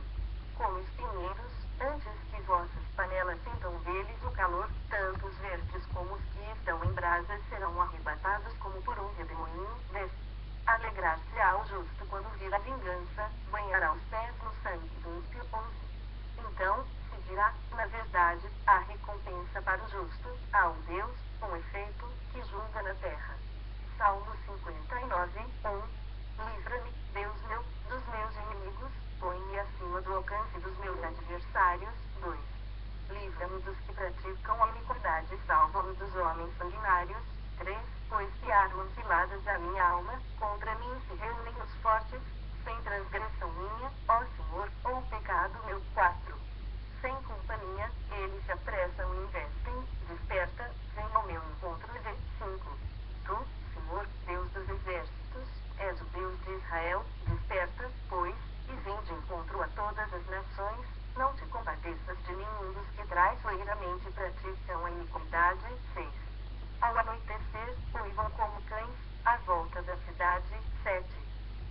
Como espinheiros, antes que vossas panelas sintam deles o calor, tanto os verdes como os que estão em brasas serão arrebatados como por um redemoinho. 10. Alegrar-se-á o justo quando vir a vingança, banhará os pés no sangue do ímpio. 11. Então, se dirá, na verdade, há recompensa para o justo, há um Deus, com efeito, que julga na terra. Salmo 59, 1. Livra-me, Deus meu, dos meus inimigos, põe-me acima do alcance dos meus adversários. 2. Livra-me dos que praticam a iniquidade e salva-me dos homens sanguinários. 3. Pois se armam ciladas a minha alma, contra mim se reúnem os fortes, sem transgressão minha, ó Senhor, ou pecado meu. 4. Sem culpa minha, eles se apressam e investem, desperta, vem ao meu encontro e vê. 5. Tu, Senhor, Deus dos exércitos, és o Deus de Israel, desperta, pois, e vem de encontro a todas as nações, não te compadeças de nenhum dos que traiçoeiramente praticam a iniquidade. 6. Ao anoitecer, uivam como cães, à volta da cidade. 7.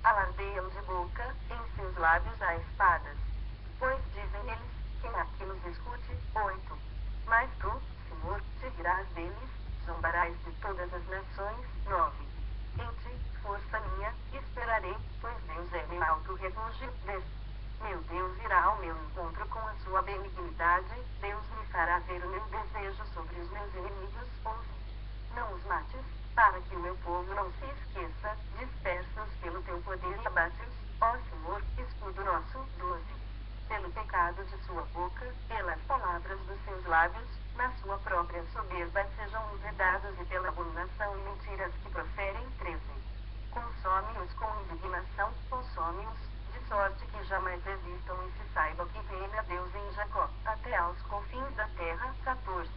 Alardeiam de boca, em seus lábios há espadas. Pois dizem eles, quem aqui nos escute? 8. Mas tu, Senhor, te rirás deles, zombarás de todas as nações. 9. Em ti, força minha, esperarei, pois Deus é meu alto refúgio. 10. Meu Deus irá ao meu encontro com a sua benignidade, Deus me fará ver o meu desejo sobre os meus inimigos. 11. não os mates, para que o meu povo não se esqueça, dispersos pelo teu poder e abate-os, ó Senhor, escudo nosso. 12. Pelo pecado de sua boca, pelas palavras dos seus lábios, na sua própria soberba sejam enredados e pela abominação e mentiras que proferem. 13. Consome-os com indignação, consome-os, de sorte que jamais existam e se saiba que reina Deus em Jacó, até aos confins da terra. 14.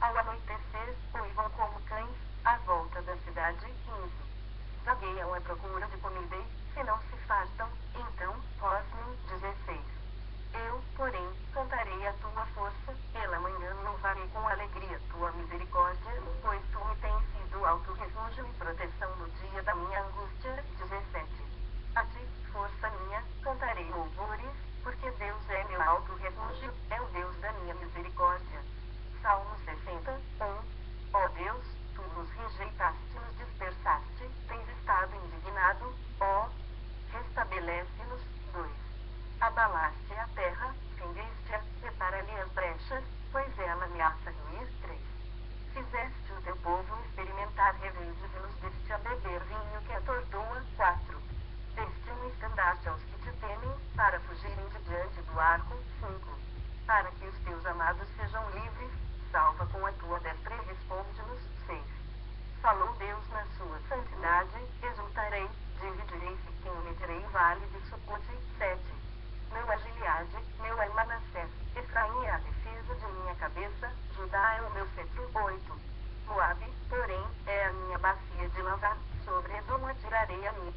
Ao anoitecer, uivam como cães, à volta da cidade. 15. Vagueiam à procura de comida e, se não se fartam, então, rosnam. 16. Eu, porém, cantarei a tua força, pela manhã louvarei com alegria tua misericórdia, pois tu me tens sido alto refúgio e proteção no dia da minha angústia. 17. A ti, força minha, cantarei louvores, porque Deus é meu alto refúgio, é o Deus da minha misericórdia. Salmo 61. Ó Deus, tu nos rejeitaste, nos dispersaste, tens estado indignado, ó, restabelece-nos. 2. Abalaste a terra, fendeste-a, repara-lhe as brechas, pois ela ameaça ruir. 3. Fizeste o teu povo experimentar reveses e nos deste a beber vinho que atordoa. 4. Deste um estandarte aos que te temem, para fugirem de diante do arco. 5. Para que os teus amados sejam livres, salva com a tua destra e responde-nos. 6. Falou Deus na sua santidade, exultarei, dividirei Siquim e meterei vale de Sucote. 7. Meu é Gileade, meu é Manassés, Efraim é a defesa de minha cabeça, Judá é o meu cetro. 8. Moabe, porém, é a minha bacia de lavar, sobre Edom atirarei a minha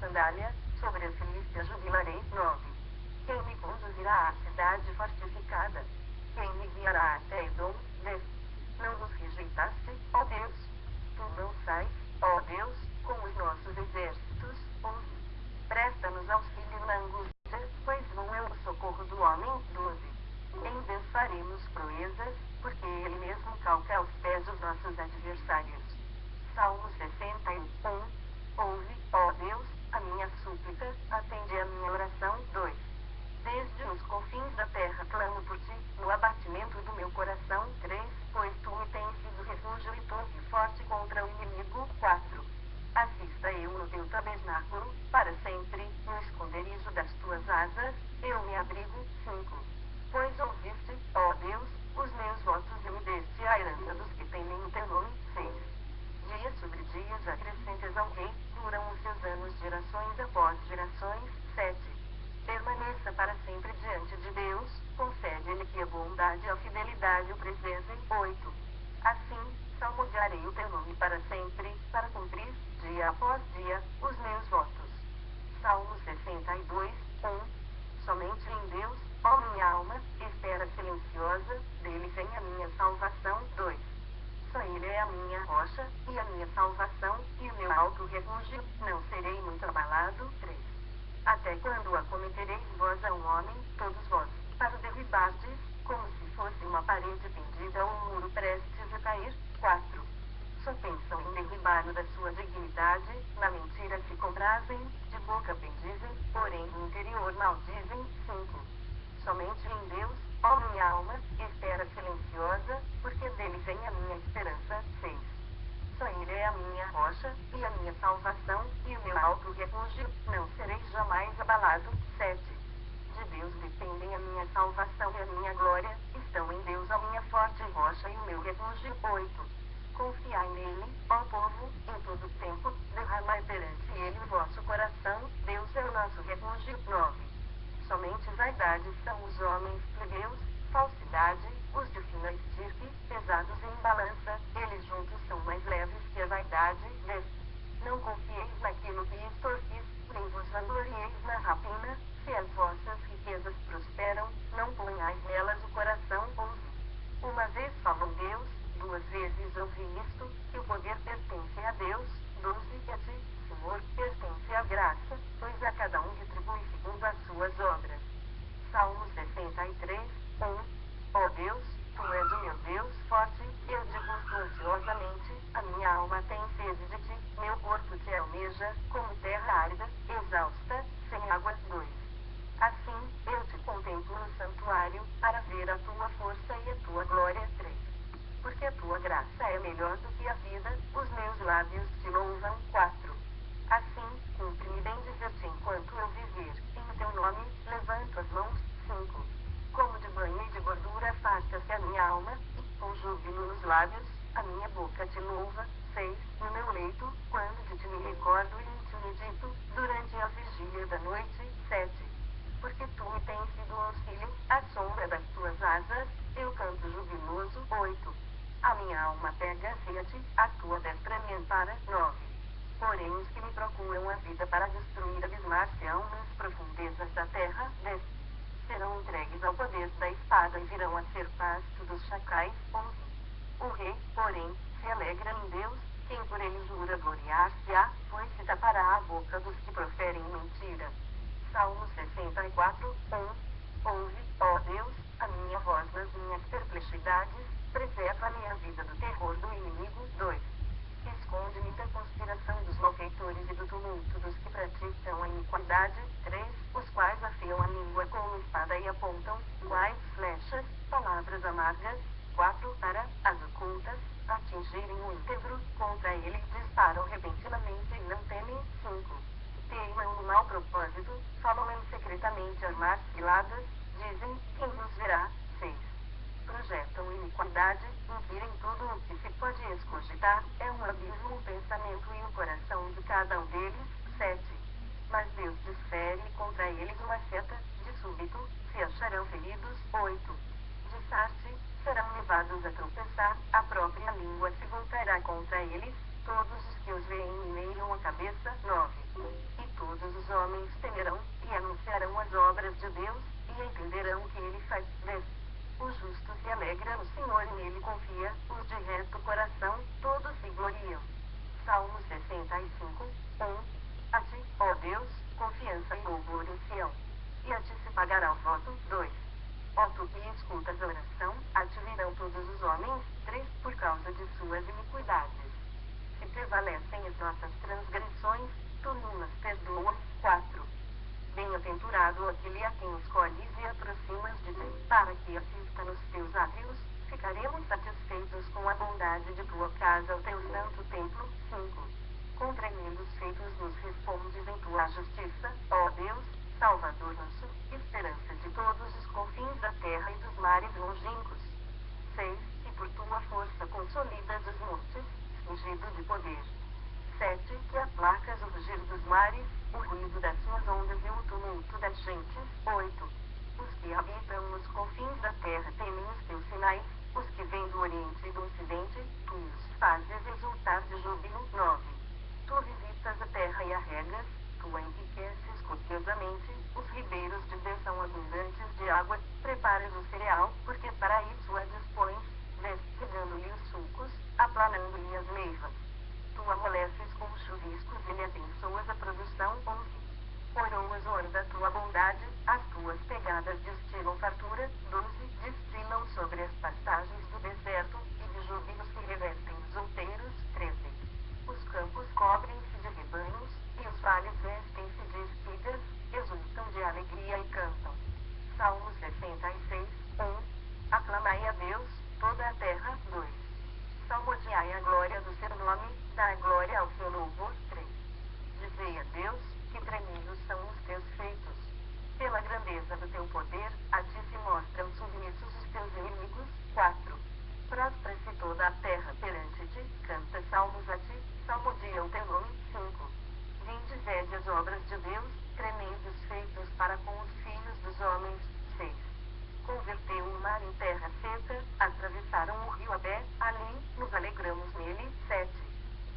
sandália, sobre a Filístia jubilarei. 9. Quem me conduzirá à cidade fortificada? Quem me guiará até Edom? 10. Não nos rejeitaste, ó Deus. Tu não sais, ó Deus, com os nossos exércitos. 11. Presta-nos auxílio na angústia, pois não é o socorro do homem. 12. Em Deus faremos proezas, porque Ele mesmo calca aos pés os nossos adversários. Salmo 61. Ouve, ó Deus, a minha súplica, atende a minha oração. 2. Desde os confins da terra clamo por ti, no abatimento do meu coração. 3. Pois tu me tens sido refúgio e torre forte contra o inimigo. 4. Assista eu no teu tabernáculo, para sempre, no esconderijo das tuas asas, eu me abrigo. 5. Pois ouviste, ó Deus, os meus votos e me deste a herança dos que temem o teu nome. 6. Dias sobre dias acrescentes ao rei, duram os seus anos gerações após gerações. 7. Permaneça para sempre diante de Deus, concede-lhe que a bondade e a fidelidade o preservem. 8. Assim, salmodiarei o teu nome para sempre, para cumprir, dia após dia, os meus votos. Salmo 62, 1. Somente em Deus, ó minha alma, espera silenciosa, dele vem a minha salvação. 2. Só Ele é a minha rocha, e a minha salvação, e o meu alto refúgio, não serei muito abalado. 3. Até quando acometereis vós a um homem, todos vós, para o derribardes, como se fosse uma parede pendida ou um muro prestes a cair? 4. Só pensam em derribar-no da sua dignidade, na mentira se comprazem, de boca bendizem, porém no interior maldizem. 5. Somente em Deus, ó minha alma, espera silenciosa, porque dele vem a minha esperança. 6. Só Ele é a minha rocha, e a minha salvação, e o meu alto refúgio, não serei jamais abalado. 7. De Deus dependem a minha salvação e a minha glória, estão em Deus a minha forte rocha e o meu refúgio. 8. Confiai nele, ó povo, em todo tempo, derramai perante ele o vosso coração, Deus é o nosso refúgio. 9. Somente vaidade são os homens plebeus, falsidade, os de fina estirpe, pesados em balança, eles juntos são mais leves que a vaidade. 10. Não confieis naquilo que extorquis, nem vos vanglorieis na rapina, se as vossas riquezas prosperam, não ponhais nelas o coração. 11. Uma vez falou Deus, 2 vezes ouvi isto, que o poder pertence a Deus. 12. E a ti, Senhor, pertence a graça, pois a cada um retribui segundo as suas obras. Salmo 63, 1. Ó Deus, tu és o meu Deus forte, eu te busco ansiosamente, a minha alma tem sede de ti, meu corpo te almeja, como terra árida, exausta, sem água. 2. Assim, eu te contemplo no santuário, para ver a tua força e a tua glória. 3. Porque a tua graça é melhor do que a sempre me bendizer-te enquanto eu viver. Em teu nome, levanto as mãos. 5. Como de banho e de gordura afasta-se a minha alma, e com júbilo nos lábios, a minha boca te louva. 6. No meu leito, quando de ti me recordo e em ti medito, durante a vigília da noite. 7. Porque tu me tens sido um auxílio, à sombra das tuas asas, eu canto jubiloso. 8. A minha alma pega-se a ti, a tua destra me ampara. 9. Porém os que me procuram a vida para destruir abismar-se-ão nas profundezas da terra. 10. Serão entregues ao poder da espada e virão a ser pasto dos chacais. 11. O rei, porém, se alegra em Deus, quem por ele jura gloriar-se-á, pois se tapará a boca dos que proferem mentira. Salmo 64, 1. Ouve, ó Deus, a minha voz nas minhas perplexidades, preserva a minha vida do terror do inimigo. 2. Esconde-me da conspiração dos malfeitores e do tumulto dos que praticam a iniquidade. 3. Os quais afiam a língua com uma espada e apontam, quais flechas, palavras amargas. 4. Para as ocultas atingirem o íntegro, contra ele disparam repentinamente e não temem. 5. Teimam no mau propósito, falam secretamente armar ciladas, dizem, quem nos verá. 6. Projetam iniquidade, infirem tudo o que se pode escogitar, é um abismo o pensamento e o coração de cada um deles. 7. Mas Deus desfere contra eles uma seta, de súbito, se acharão feridos. 8. De sorte, serão levados a tropeçar, a própria língua se voltará contra eles, todos os que os veem meiam a cabeça. 9. E todos os homens temerão, e anunciarão as obras de Deus, e entenderão que ele faz. 10. O justo se alegra no Senhor e nele confia, os de reto coração, todos se gloriam. Salmo 65, 1. A ti, ó Deus, confiança e louvor em Sião. E a ti se pagará o voto. 2. Ó tu que escutas a oração, a ti virão todos os homens. 3. Por causa de suas iniquidades. Se prevalecem as nossas transgressões, tu nos perdoas. 4. Bem-aventurado aquele a quem escolhes e aproximas de ti, para que assista nos teus átrios, ficaremos satisfeitos com a bondade de tua casa ao teu santo templo. 5. Com tremendos feitos nos respondes em tua justiça, ó Deus, Salvador nosso, esperança de todos os confins da terra e dos mares longínquos. 6. E por tua força consolidas os montes, cingido de poder. 7. Que aplacas o rugir dos mares, o ruído das suas ondas e o tumulto das gentes. 8. Os que habitam nos confins da terra temem os teus sinais, os que vêm do oriente e do ocidente, tu os fazes exultar de júbilo. 9. Tu visitas a terra e a regas, tu a enriqueces copiosamente, os ribeiros de Deus são abundantes de água, preparas o cereal, porque para isso a dispões, regando-lhe os sulcos, aplanando-lhe as leivas. Tu amoleces com chuviscos e lhe abençoas a produção. 11. Coroas o ouro da tua bondade, as tuas pegadas destilam fartura. 12. Destilam sobre as pastagens do deserto, e de júbilo se revestem os outeiros. 13. Os campos cobrem-se de rebanhos, e os vales vestem-se de espigas, exultam de alegria e cantam. Salmo 66, 1. Aclamai a Deus, toda a terra. 2. Salmodiai a glória do seu nome, dá glória ao seu louvor. 3. Dizei a Deus, que tremidos são os teus feitos. Pela grandeza do teu poder, a ti se mostram submissos os teus inimigos. 4. Prostra-se toda a terra perante ti, canta salmos a ti, salmodia o teu nome. 5. Vinde vede as obras de Deus, tremendos feitos para com os filhos dos homens. 6. Converteu o mar em terra seca, atravessaram o rio Abé, ali, nos alegramos nele. 7.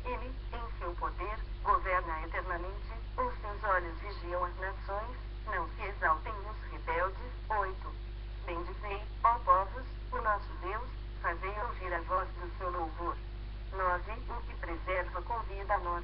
Ele, em seu poder, governa eternamente, os seus olhos vigiam as nações, não se exaltem os rebeldes. 8. Bendizei, ó povos, o nosso Deus, fazei ouvir a voz do seu